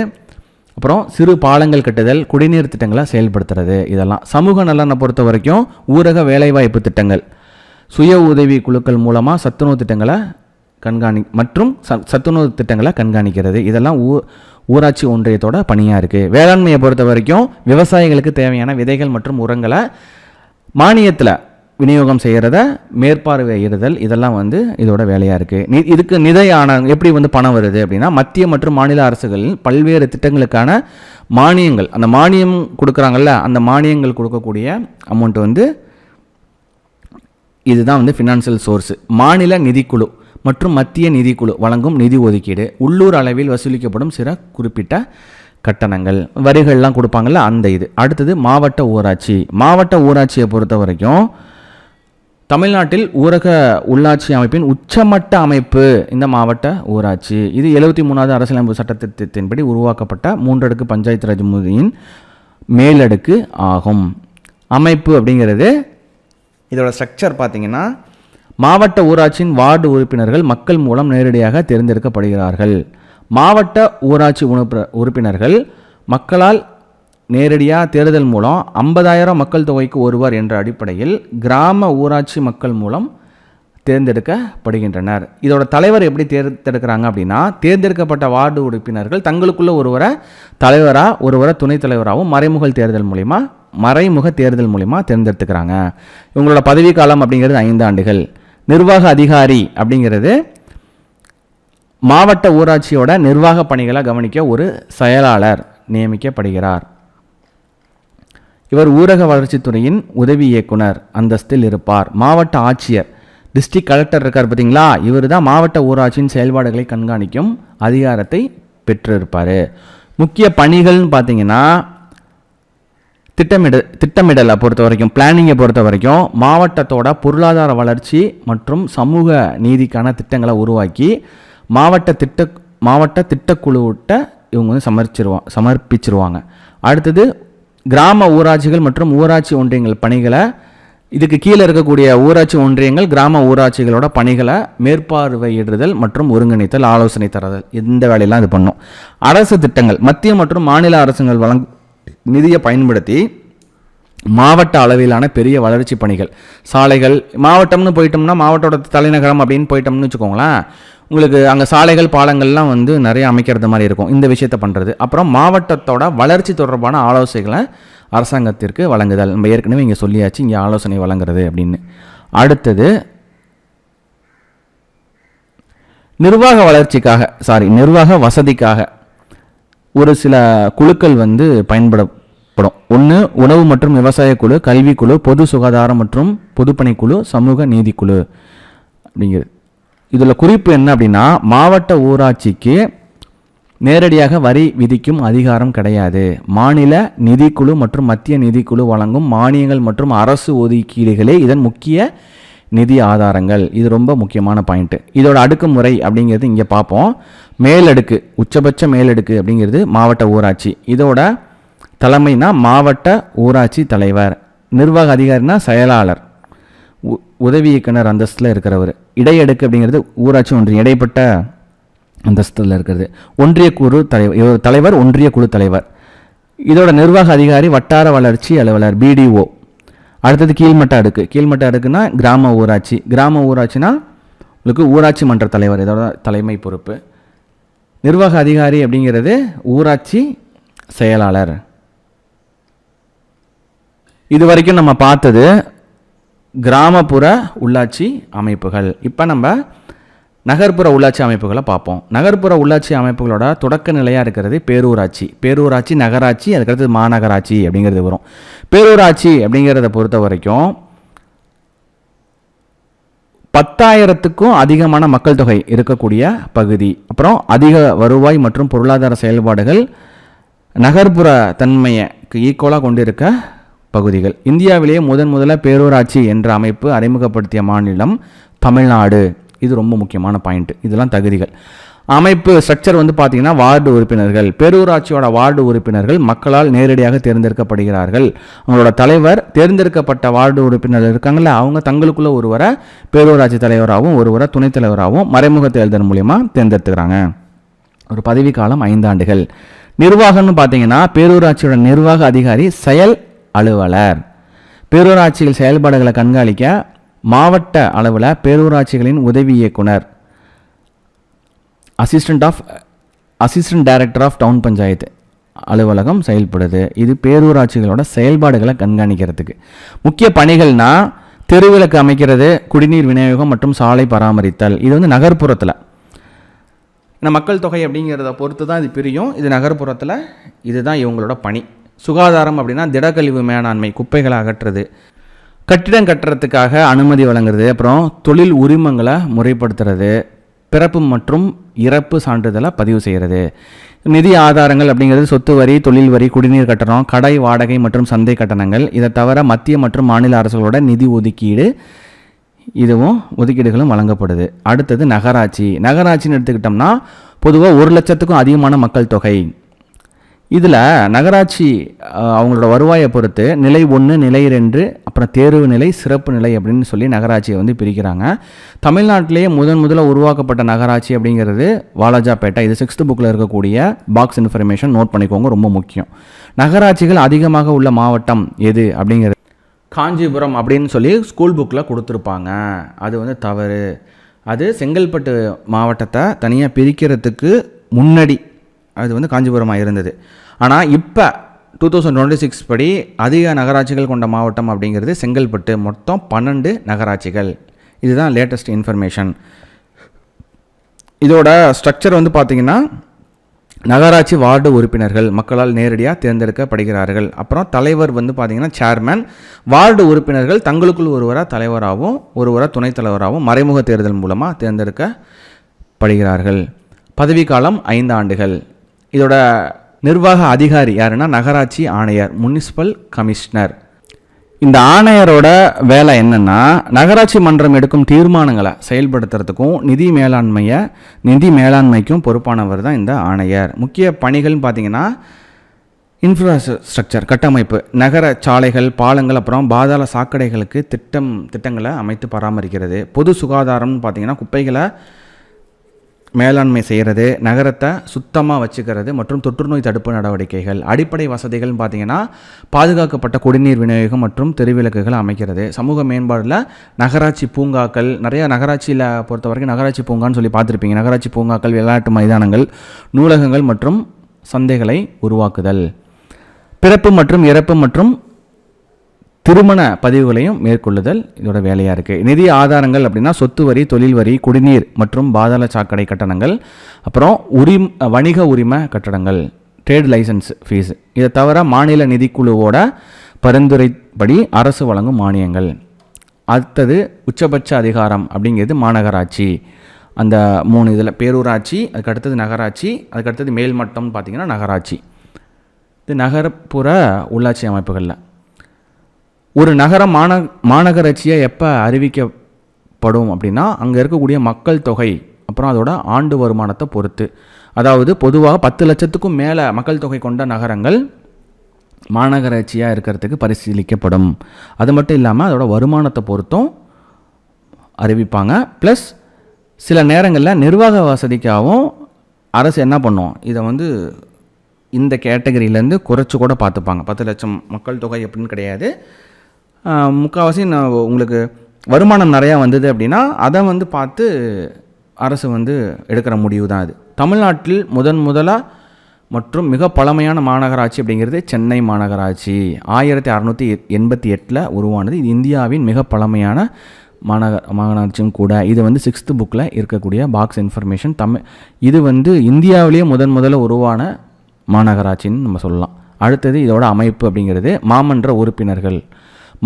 Speaker 1: அப்புறம் சிறு பாலங்கள் கட்டுதல், குடிநீர் திட்டங்களை செயல்படுத்துறது. இதெல்லாம் சமூக நலனை பொறுத்த வரைக்கும் ஊரக வேலைவாய்ப்பு திட்டங்கள், சுய உதவி குழுக்கள் மூலமாக சத்துணவு திட்டங்களை மற்றும் சத்துணவு திட்டங்களை கண்காணிக்கிறது. இதெல்லாம் ஊராட்சி ஒன்றியத்தோட பணியாக இருக்குது. வேளாண்மையை பொறுத்த வரைக்கும் விவசாயிகளுக்கு தேவையான விதைகள் மற்றும் உரங்களை மானியத்தில் விநியோகம் செய்கிறத மேற்பார்வையிடுதல், இதெல்லாம் வந்து இதோட வேலையாக இருக்குது. இதுக்கு நிதி எப்படி வந்து பணம் வருது அப்படின்னா, மத்திய மற்றும் மாநில அரசுகளின் பல்வேறு திட்டங்களுக்கான மானியங்கள், அந்த மானியம் கொடுக்குறாங்கல்ல, அந்த மானியங்கள் கொடுக்கக்கூடிய அமௌண்ட் வந்து இதுதான் வந்து ஃபினான்சியல் சோர்ஸு. மாநில நிதிக்குழு மற்றும் மத்திய நிதிக்குழு வழங்கும் நிதி ஒதுக்கீடு, உள்ளூர் அளவில் வசூலிக்கப்படும் சில குறிப்பிட்ட கட்டணங்கள், வரிகள்லாம் கொடுப்பாங்கள்ல, அந்த இது. அடுத்தது மாவட்ட ஊராட்சி. மாவட்ட ஊராட்சியை பொறுத்த வரைக்கும் தமிழ்நாட்டில் ஊரக உள்ளாட்சி அமைப்பின் உச்சமட்ட அமைப்பு இந்த மாவட்ட ஊராட்சி. இது 73வது அரசியலமைப்பு சட்டத்திட்டத்தின்படி உருவாக்கப்பட்ட 3 அடுக்கு பஞ்சாயத்து ராஜ் முறையின் மேலடுக்கு ஆகும். அமைப்பு அப்படிங்கிறது இதோட ஸ்ட்ரக்சர் பார்த்திங்கன்னா, மாவட்ட ஊராட்சியின் வார்டு உறுப்பினர்கள் மக்கள் மூலம் நேரடியாக தேர்ந்தெடுக்கப்படுகிறார்கள். மாவட்ட ஊராட்சி உறுப்பினர்கள் மக்களால் நேரடியாக தேர்தல் மூலம் 50,000 மக்கள் தொகைக்கு ஒருவர் என்ற அடிப்படையில் கிராம ஊராட்சி மக்கள் மூலம் தேர்ந்தெடுக்கப்படுகின்றனர். இதோட தலைவர் எப்படி தேர்ந்தெடுக்கிறாங்க அப்படின்னா, தேர்ந்தெடுக்கப்பட்ட வார்டு உறுப்பினர்கள் தங்களுக்குள்ள ஒருவரை தலைவராக, ஒருவரை துணைத் தலைவராகவும் மறைமுக தேர்தல் மூலிமா தேர்ந்தெடுத்துக்கிறாங்க. இவங்களோட பதவி காலம் அப்படிங்கிறது 5 ஆண்டுகள். நிர்வாக அதிகாரி அப்படிங்கிறது மாவட்ட ஊராட்சியோட நிர்வாக பணிகளை கவனிக்க ஒரு செயலாளர் நியமிக்கப்படுகிறார். இவர் ஊரக வளர்ச்சித்துறையின் உதவி இயக்குனர் அந்தஸ்தில் இருப்பார். மாவட்ட ஆட்சியர், டிஸ்ட்ரிக்ட் கலெக்டர் இருக்கார் பார்த்தீங்களா, இவர் தான் மாவட்ட ஊராட்சியின் செயல்பாடுகளை கண்காணிக்கும் அதிகாரத்தை பெற்றிருப்பார். முக்கிய பணிகள்னு பார்த்தீங்கன்னா, திட்டமிடலை பொறுத்த வரைக்கும், பிளானிங்கை பொறுத்த வரைக்கும் மாவட்டத்தோட பொருளாதார வளர்ச்சி மற்றும் சமூக நீதிக்கான திட்டங்களை உருவாக்கி மாவட்ட திட்டக்குழுவிட்ட இவங்க வந்து சமர்ப்பிச்சிருவாங்க. அடுத்தது கிராம ஊராட்சிகள் மற்றும் ஊராட்சி ஒன்றியங்கள் பணிகளை, இதுக்கு கீழே இருக்கக்கூடிய ஊராட்சி ஒன்றியங்கள் கிராம ஊராட்சிகளோட பணிகளை மேற்பார்வையிடுதல் மற்றும் ஒருங்கிணைத்தல், ஆலோசனை தரதல், இந்த வேலையெல்லாம் இது பண்ணும். அரசு திட்டங்கள், மத்திய மற்றும் மாநில அரசுகள் வழங்கும் நிதியை பயன்படுத்தி மாவட்ட அளவிலான பெரிய வளர்ச்சி பணிகள், சாலைகள், மாவட்டம்னு போயிட்டோம்னா மாவட்டோட தலைநகரம் அப்படின்னு போயிட்டோம்னு வச்சுக்கோங்களேன், உங்களுக்கு அங்கே சாலைகள் பாலங்கள்லாம் வந்து நிறைய அமைக்கிறது மாதிரி இருக்கும். இந்த விஷயத்தை பண்ணுறது. அப்புறம் மாவட்டத்தோட வளர்ச்சி தொடர்பான ஆலோசனைகளை அரசாங்கத்திற்கு வழங்குதல். நம்ம ஏற்கனவே இங்கே சொல்லியாச்சு, இங்கே ஆலோசனை வழங்குறது அப்படின்னு. அடுத்தது நிர்வாக வசதிக்காக ஒரு சில குழுக்கள் வந்து பயன்படப்படும். ஒன்று உணவு மற்றும் விவசாய குழு, கல்விக்குழு, பொது சுகாதாரம் மற்றும் பொதுப்பணிக்குழு, சமூக நீதிக்குழு அப்படிங்கிறது. இதில் குறிப்பு என்ன அப்படின்னா, மாவட்ட ஊராட்சிக்கு நேரடியாக வரி விதிக்கும் அதிகாரம் கிடையாது. மாநில நிதிக்குழு மற்றும் மத்திய நிதிக்குழு வழங்கும் மானியங்கள் மற்றும் அரசு ஒதுக்கீடுகளே இதன் முக்கிய நிதி ஆதாரங்கள். இது ரொம்ப முக்கியமான பாயிண்ட்டு. இதோட அடுக்குமுறை அப்படிங்கிறது இங்கே பார்ப்போம். மேலடுக்கு, உச்சபட்ச மேலடுக்கு அப்படிங்கிறது மாவட்ட ஊராட்சி. இதோட தலைமைனா மாவட்ட ஊராட்சி தலைவர், நிர்வாக அதிகாரினா செயலாளர், உதவி இயக்குனர் அந்தஸ்தில் இருக்கிறவர். இடையடுக்கு அப்படிங்கிறது ஊராட்சி ஒன்றியம் இடைப்பட்ட அந்தஸ்தில் இருக்கிறது. ஒன்றிய குழு தலைவர், ஒன்றிய குழு தலைவர். இதோட நிர்வாக அதிகாரி வட்டார வளர்ச்சி அலுவலர், BDO. அடுத்தது கீழ்மட்ட அடுக்குனா கிராம ஊராட்சினா உங்களுக்கு ஊராட்சி மன்ற தலைவர், இதோட தலைமை பொறுப்பு. நிர்வாக அதிகாரி அப்படிங்கிறது ஊராட்சி செயலாளர். இது வரைக்கும் நம்ம பார்த்தது கிராமப்புற உள்ளாட்சி அமைப்புகள். இப்போ நம்ம நகர்ப்புற உள்ளாட்சி அமைப்புகளை பார்ப்போம். நகர்ப்புற உள்ளாட்சி அமைப்புகளோட தொடக்க நிலையாக இருக்கிறது பேரூராட்சி, நகராட்சி, அதுக்கடுத்து மாநகராட்சி அப்படிங்கிறது வரும். பேரூராட்சி அப்படிங்கிறத பொறுத்த வரைக்கும் 10,000க்கும் அதிகமான மக்கள் தொகை இருக்கக்கூடிய பகுதி. அப்புறம் அதிக வருவாய் மற்றும் பொருளாதார செயல்பாடுகள் நகர்ப்புற தன்மைக்கு ஈக்குவலாக கொண்டிருக்க பகுதிகள். இந்தியாவிலேயே முதல்ல பேரூராட்சி என்ற அமைப்பு அறிமுகப்படுத்திய மாநிலம் தமிழ்நாடு. இது ரொம்ப முக்கியமான பாயிண்ட். இதெல்லாம் தகுதிகள். அமைப்பு ஸ்ட்ரக்சர் வந்து பார்த்தீங்கன்னா, வார்டு உறுப்பினர்கள், பேரூராட்சியோட வார்டு உறுப்பினர்கள் மக்களால் நேரடியாக தேர்ந்தெடுக்கப்படுகிறார்கள். அவங்களோட தலைவர் தேர்ந்தெடுக்கப்பட்ட வார்டு உறுப்பினர்கள் இருக்காங்கல்ல, அவங்க தங்களுக்குள்ள ஒருவரை பேரூராட்சி தலைவராகவும் ஒருவரை துணைத் தலைவராகவும் மறைமுக தேர்தல் மூலியமா தேர்ந்தெடுத்துக்கிறாங்க. ஒரு பதவி காலம் 5 ஆண்டுகள். நிர்வாகம்னு பார்த்தீங்கன்னா, பேரூராட்சியோட நிர்வாக அதிகாரி செயல் அலுவலர். பேரூராட்சிகள் செயல்பாடுகளை கண்காணிக்க மாவட்ட அளவில் பேரூராட்சிகளின் உதவி இயக்குனர், assistant of assistant director of town panchayat அலுவலகம் செயல்படுது. இது பேரூராட்சிகளோட செயல்பாடுகளை கண்காணிக்கிறதுக்கு. முக்கிய பணிகள்னால் தெருவிளக்கு அமைக்கிறது, குடிநீர் விநியோகம் மற்றும் சாலை பராமரித்தல். இது வந்து நகர்ப்புறத்தில். இந்த மக்கள் தொகை அப்படிங்கிறத பொறுத்து தான் இது பிரியும். இது நகர்ப்புறத்தில் இதுதான் இவங்களோட பணி. சுகாதாரம் அப்படின்னா திடக்கழிவு மேலாண்மை, குப்பைகளை அகற்றுறது, கட்டிடம் கட்டுறதுக்காக அனுமதி வழங்குறது, அப்புறம் தொழில் உரிமங்களை முறைப்படுத்துறது, பிறப்பு மற்றும் இறப்பு சான்றிதழை பதிவு செய்கிறது. நிதி ஆதாரங்கள் அப்படிங்கிறது சொத்து வரி, தொழில் வரி, குடிநீர் கட்டணம், கடை வாடகை மற்றும் சந்தை கட்டணங்கள். இதை தவிர மத்திய மற்றும் மாநில அரசுகளோட நிதி ஒதுக்கீடுகளும் வழங்கப்படுது. அடுத்தது நகராட்சி. நகராட்சின்னு எடுத்துக்கிட்டோம்னா பொதுவாக 1 லட்சத்துக்கும் அதிகமான மக்கள் தொகை. இதில் நகராட்சி அவங்களோட வருவாயை பொறுத்து நிலை 1, நிலை 2, அப்புறம் தேர்வு நிலை, சிறப்பு நிலை அப்படின்னு சொல்லி நகராட்சியை வந்து பிரிக்கிறாங்க. தமிழ்நாட்டிலேயே முதல்ல உருவாக்கப்பட்ட நகராட்சி அப்படிங்கிறது வாலாஜாபேட்டை. இது 6th புக்கில் இருக்கக்கூடிய பாக்ஸ் இன்ஃபர்மேஷன் நோட் பண்ணிக்கோங்க, ரொம்ப முக்கியம். நகராட்சிகள் அதிகமாக உள்ள மாவட்டம் எது அப்படிங்கிறது காஞ்சிபுரம் அப்படின்னு சொல்லி ஸ்கூல் புக்கில் கொடுத்துருப்பாங்க. அது வந்து தவறு. அது செங்கல்பட்டு மாவட்டத்தை தனியாக பிரிக்கிறதுக்கு முன்னாடி அது வந்து காஞ்சிபுரமாக இருந்தது. ஆனால் இப்போ 2026 படி அதிக நகராட்சிகள் கொண்ட மாவட்டம் அப்படிங்கிறது செங்கல்பட்டு. மொத்தம் 12 நகராட்சிகள். இதுதான் லேட்டஸ்ட் இன்ஃபர்மேஷன். இதோட ஸ்ட்ரக்சர் வந்து பார்த்திங்கன்னா நகராட்சி வார்டு உறுப்பினர்கள் மக்களால் நேரடியாக தேர்ந்தெடுக்கப்படுகிறார்கள். அப்புறம் தலைவர் வந்து பார்த்திங்கன்னா சேர்மன். வார்டு உறுப்பினர்கள் தங்களுக்குள் ஒருவராக தலைவராகவும் ஒருவராக துணைத் தலைவராகவும் மறைமுக தேர்தல் மூலமாக தேர்ந்தெடுக்கப்படுகிறார்கள். பதவிக்காலம் 5 ஆண்டுகள். இதோட நிர்வாக அதிகாரி யாருன்னா நகராட்சி ஆணையர், முனிசிபல் கமிஷனர். இந்த ஆணையரோட வேலை என்னென்னா நகராட்சி மன்றம் எடுக்கும் தீர்மானங்களை செயல்படுத்துறதுக்கும் நிதி மேலாண்மைக்கும் பொறுப்பானவர் தான் இந்த ஆணையர். முக்கிய பணிகள்னு பார்த்தீங்கன்னா இன்ஃப்ராஸ்ட்ரக்சர் கட்டமைப்பு, நகர சாலைகள், பாலங்கள், அப்புறம் பாதாள சாக்கடைகளுக்கு திட்டங்களை அமைத்து பராமரிக்கிறது. பொது சுகாதாரம்னு பார்த்தீங்கன்னா குப்பைகளை மேலாண்மை செய்கிறது, நகரத்தை சுத்தமாக வச்சுக்கிறது மற்றும் தொற்றுநோய் தடுப்பு நடவடிக்கைகள். அடிப்படை வசதிகள்னு பார்த்தீங்கன்னா பாதுகாக்கப்பட்ட குடிநீர் விநியோகம் மற்றும் தெருவிளக்குகளை அமைக்கிறது. சமூக மேம்பாடில் நகராட்சி பூங்காக்கள், நிறையா நகராட்சியில் பொறுத்த வரைக்கும் நகராட்சி பூங்கான்னு சொல்லி பார்த்துருப்பீங்க. நகராட்சி பூங்காக்கள், விளையாட்டு மைதானங்கள், நூலகங்கள் மற்றும் சந்தைகளை உருவாக்குதல். பிறப்பு மற்றும் இறப்பு மற்றும் திருமண பதிவுகளையும் மேற்கொள்ளுதல் இதோட வேலையாக இருக்குது. நிதி ஆதாரங்கள் அப்படின்னா சொத்து வரி, தொழில் வரி, குடிநீர் மற்றும் பாதாள சாக்கடை கட்டணங்கள், அப்புறம் வணிக உரிம கட்டணங்கள், ட்ரேட் லைசன்ஸ் ஃபீஸ். இதை தவிர மாநில நிதிக்குழுவோட பரிந்துரைப்படி அரசு வழங்கும் மானியங்கள். அடுத்தது உச்சபட்ச அதிகாரம் அப்படிங்கிறது மாநகராட்சி. அந்த 3 இதில் பேரூராட்சி, அதுக்கடுத்தது நகராட்சி, அதுக்கடுத்தது மேல்மட்டம்னு பார்த்திங்கன்னா நகராட்சி. இது நகர்ப்புற உள்ளாட்சி அமைப்புகளில் ஒரு நகரம் மாநகராட்சியை எப்போ அறிவிக்கப்படும் அப்படின்னா அங்கே இருக்கக்கூடிய மக்கள் தொகை அப்புறம் அதோட ஆண்டு வருமானத்தை பொறுத்து. அதாவது பொதுவாக 10 லட்சத்துக்கும் மேலே மக்கள் தொகை கொண்ட நகரங்கள் மாநகராட்சியாக இருக்கிறதுக்கு பரிசீலிக்கப்படும். அது மட்டும் இல்லாமல் அதோட வருமானத்தை பொறுத்தும் அறிவிப்பாங்க. ப்ளஸ் சில நேரங்களில் நிர்வாக வசதிக்காகவும் அரசு என்ன பண்ணும், இதை வந்து இந்த கேட்டகரியிலேருந்து குறைச்சி கூட பார்த்துப்பாங்க. 10 லட்சம் மக்கள் தொகை அப்படின்னு கிடையாது. முக்கால்வாசி உங்களுக்கு வருமானம் நிறையா வந்தது அப்படின்னா அதை வந்து பார்த்து அரசு வந்து எடுக்கிற முடிவு தான் அது. தமிழ்நாட்டில் முதலாக மற்றும் மிக பழமையான மாநகராட்சி அப்படிங்கிறது சென்னை மாநகராட்சி. 1688 உருவானது. இது இந்தியாவின் மிக பழமையான மாநகராட்சியும் கூட. இது வந்து 6th புக்கில் இருக்கக்கூடிய பாக்ஸ் இன்ஃபர்மேஷன். இது வந்து இந்தியாவிலேயே முதல்ல உருவான மாநகராட்சின்னு நம்ம சொல்லலாம். அடுத்தது இதோட அமைப்பு அப்படிங்கிறது மாமன்ற உறுப்பினர்கள்.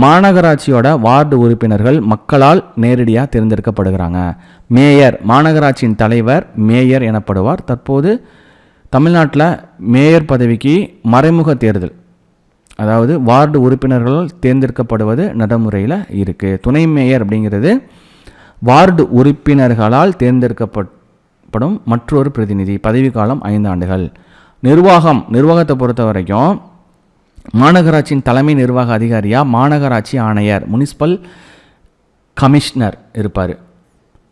Speaker 1: மாநகராட்சியோட வார்டு உறுப்பினர்கள் மக்களால் நேரடியாக தேர்ந்தெடுக்கப்படுகிறாங்க. மேயர், மாநகராட்சியின் தலைவர் மேயர் எனப்படுவார். தற்போது தமிழ்நாட்டில் மேயர் பதவிக்கு மறைமுக தேர்தல், அதாவது வார்டு உறுப்பினர்களால் தேர்ந்தெடுக்கப்படுவது நடைமுறையில் இருக்குது. துணை மேயர் அப்படிங்கிறது வார்டு உறுப்பினர்களால் தேர்ந்தெடுக்கப்படும் மற்றொரு பிரதிநிதி. பதவிக்காலம் 5 ஆண்டுகள். நிர்வாகத்தை பொறுத்த வரைக்கும் மாநகராட்சியின் தலைமை நிர்வாக அதிகாரியாக மாநகராட்சி ஆணையர், முனிசிபல் கமிஷனர் இருப்பார்.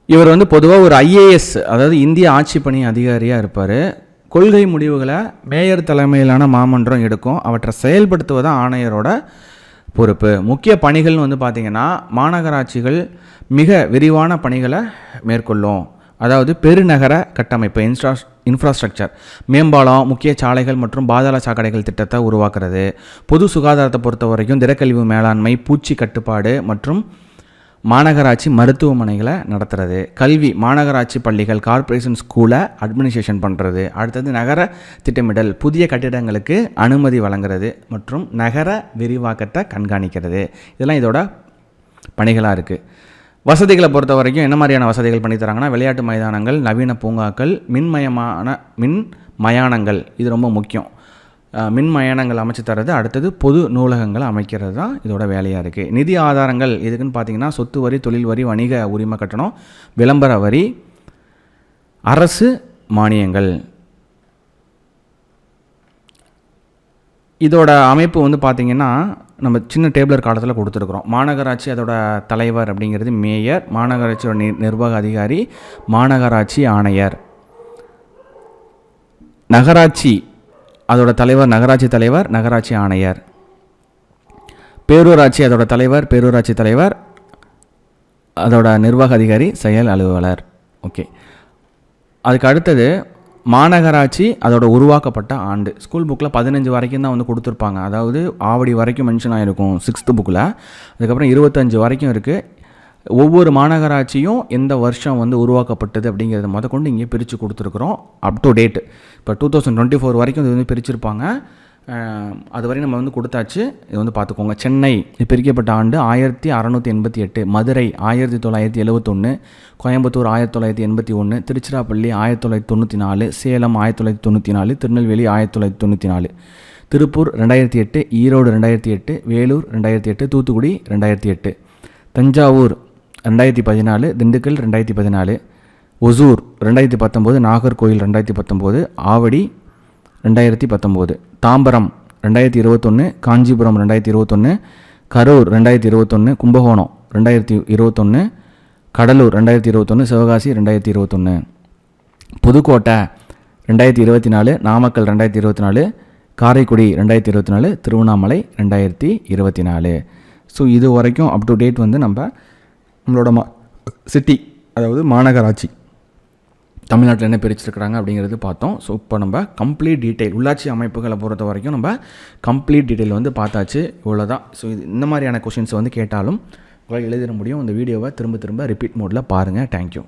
Speaker 1: இவர் வந்து பொதுவாக ஒரு IAS, அதாவது இந்திய ஆட்சி பணி அதிகாரியாக இருப்பார். கொள்கை முடிவுகளை மேயர் தலைமையிலான மாமன்றம் எடுக்கும். அவற்றை செயல்படுத்துவதான் ஆணையரோட பொறுப்பு. முக்கிய பணிகள்னு வந்து பார்த்திங்கன்னா மாநகராட்சிகள் மிக விரிவான பணிகளை மேற்கொள்ளும். அதாவது பெருநகர கட்டமைப்பு, இன்ஃப்ராஸ்ட்ரக்சர், மேம்பாலம், முக்கிய சாலைகள் மற்றும் பாதாள சாக்கடைகள் திட்டத்தை உருவாக்குறது. பொது சுகாதாரத்தை பொறுத்த வரைக்கும் திடக்கழிவு மேலாண்மை, பூச்சி கட்டுப்பாடு மற்றும் மாநகராட்சி மருத்துவமனைகளை நடத்துறது. கல்வி, மாநகராட்சி பள்ளிகள், கார்ப்பரேஷன் ஸ்கூலை அட்மினிஸ்ட்ரேஷன் பண்ணுறது. அடுத்தது நகர திட்டமிடல், புதிய கட்டிடங்களுக்கு அனுமதி வழங்குறது மற்றும் நகர விரிவாக்கத்தை கண்காணிக்கிறது. இதெல்லாம் இதோட பணிகளாக இருக்குது. வசதிகளை பொறுத்த வரைக்கும் என்ன மாதிரியான வசதிகள் பண்ணி தராங்கன்னா, விளையாட்டு மைதானங்கள், நவீன பூங்காக்கள், மின் மயானங்கள், இது ரொம்ப முக்கியம். மின் மயானங்கள் அமைச்சு தரது. அடுத்தது பொது நூலகங்களை அமைக்கிறது தான் இதோட வேலையாக இருக்குது. நிதி ஆதாரங்கள் எதுக்குன்னு பார்த்தீங்கன்னா, சொத்து வரி, தொழில் வரி, வணிக உரிமை கட்டணம், விளம்பர வரி, அரசு மானியங்கள். இதோட அமைப்பு வந்து பார்த்திங்கன்னா, நம்ம சின்ன டேபிளர் காலத்தில் கொடுத்துருக்குறோம். மாநகராட்சி அதோட தலைவர் அப்படிங்கிறது மேயர், மாநகராட்சியோட நிர்வாக அதிகாரி மாநகராட்சி ஆணையர், நகராட்சி அதோட தலைவர் நகராட்சி தலைவர் நகராட்சி ஆணையர், பேரூராட்சி அதோட தலைவர் பேரூராட்சி தலைவர், அதோட நிர்வாக அதிகாரி செயல் அலுவலர். ஓகே, அதுக்கு அடுத்தது மாநகராட்சி அதோட உருவாக்கப்பட்ட ஆண்டு. ஸ்கூல் புக்கில் 15 வரைக்கும் தான் வந்து கொடுத்துருப்பாங்க. அதாவது ஆவடி வரைக்கும் மென்ஷன் ஆகிருக்கும் 6th புக்கில். அதுக்கப்புறம் 25 வரைக்கும் இருக்குது. ஒவ்வொரு மாநகராட்சியும் எந்த வருஷம் வந்து உருவாக்கப்பட்டது அப்படிங்கிறத கொண்டு இங்கே பிரித்து கொடுத்துருக்குறோம். அப் டு டேட் இப்போ 2024 வரைக்கும் இது வந்து பிரிச்சிருப்பாங்க. அது வரையும் நம்ம வந்து கொடுத்தாச்சு. இது வந்து பார்த்துக்கோங்க. சென்னை பிரிக்கப்பட்ட ஆண்டு 1688, மதுரை 1971, கோயம்புத்தூர் 1981, திருச்சிராப்பள்ளி 1994, சேலம் 1994, திருநெல்வேலி 1994, திருப்பூர் 2008, ஈரோடு 2008, வேலூர் 2008, தூத்துக்குடி 2008, தஞ்சாவூர் 2014, திண்டுக்கல் 2014, ஒசூர் 2019, நாகர்கோயில் 2019, ஆவடி 2019, தாம்பரம் 2021, காஞ்சிபுரம் 2021, கரூர் 2021, கும்பகோணம் 2021, கடலூர் 2021, சிவகாசி 2021, புதுக்கோட்டை 2024, நாமக்கல் 2024, காரைக்குடி 2024, திருவண்ணாமலை 2024. ஸோ இது வரைக்கும் அப் டு டேட் வந்து நம்மளோட சிட்டி, அதாவது மாநகராட்சி தமிழ்நாட்டில் என்ன பிரிச்சிருக்கிறாங்க அப்படிங்கிறது பார்த்தோம். ஸோ இப்போ நம்ம கம்ப்ளீட் டீட்டெயில் உள்ளாட்சி அமைப்புகளை பொறுத்த வரைக்கும் நம்ம கம்ப்ளீட் டீட்டெயில் வந்து பார்த்தாச்சு. இவ்வளோ தான். ஸோ இது இந்த மாதிரியான கொஷின்ஸ் வந்து கேட்டாலும் உங்களால் எழுதிட முடியும். இந்த வீடியோவை திரும்ப ரிப்பீட் மோடில் பாருங்கள். தேங்க்யூ.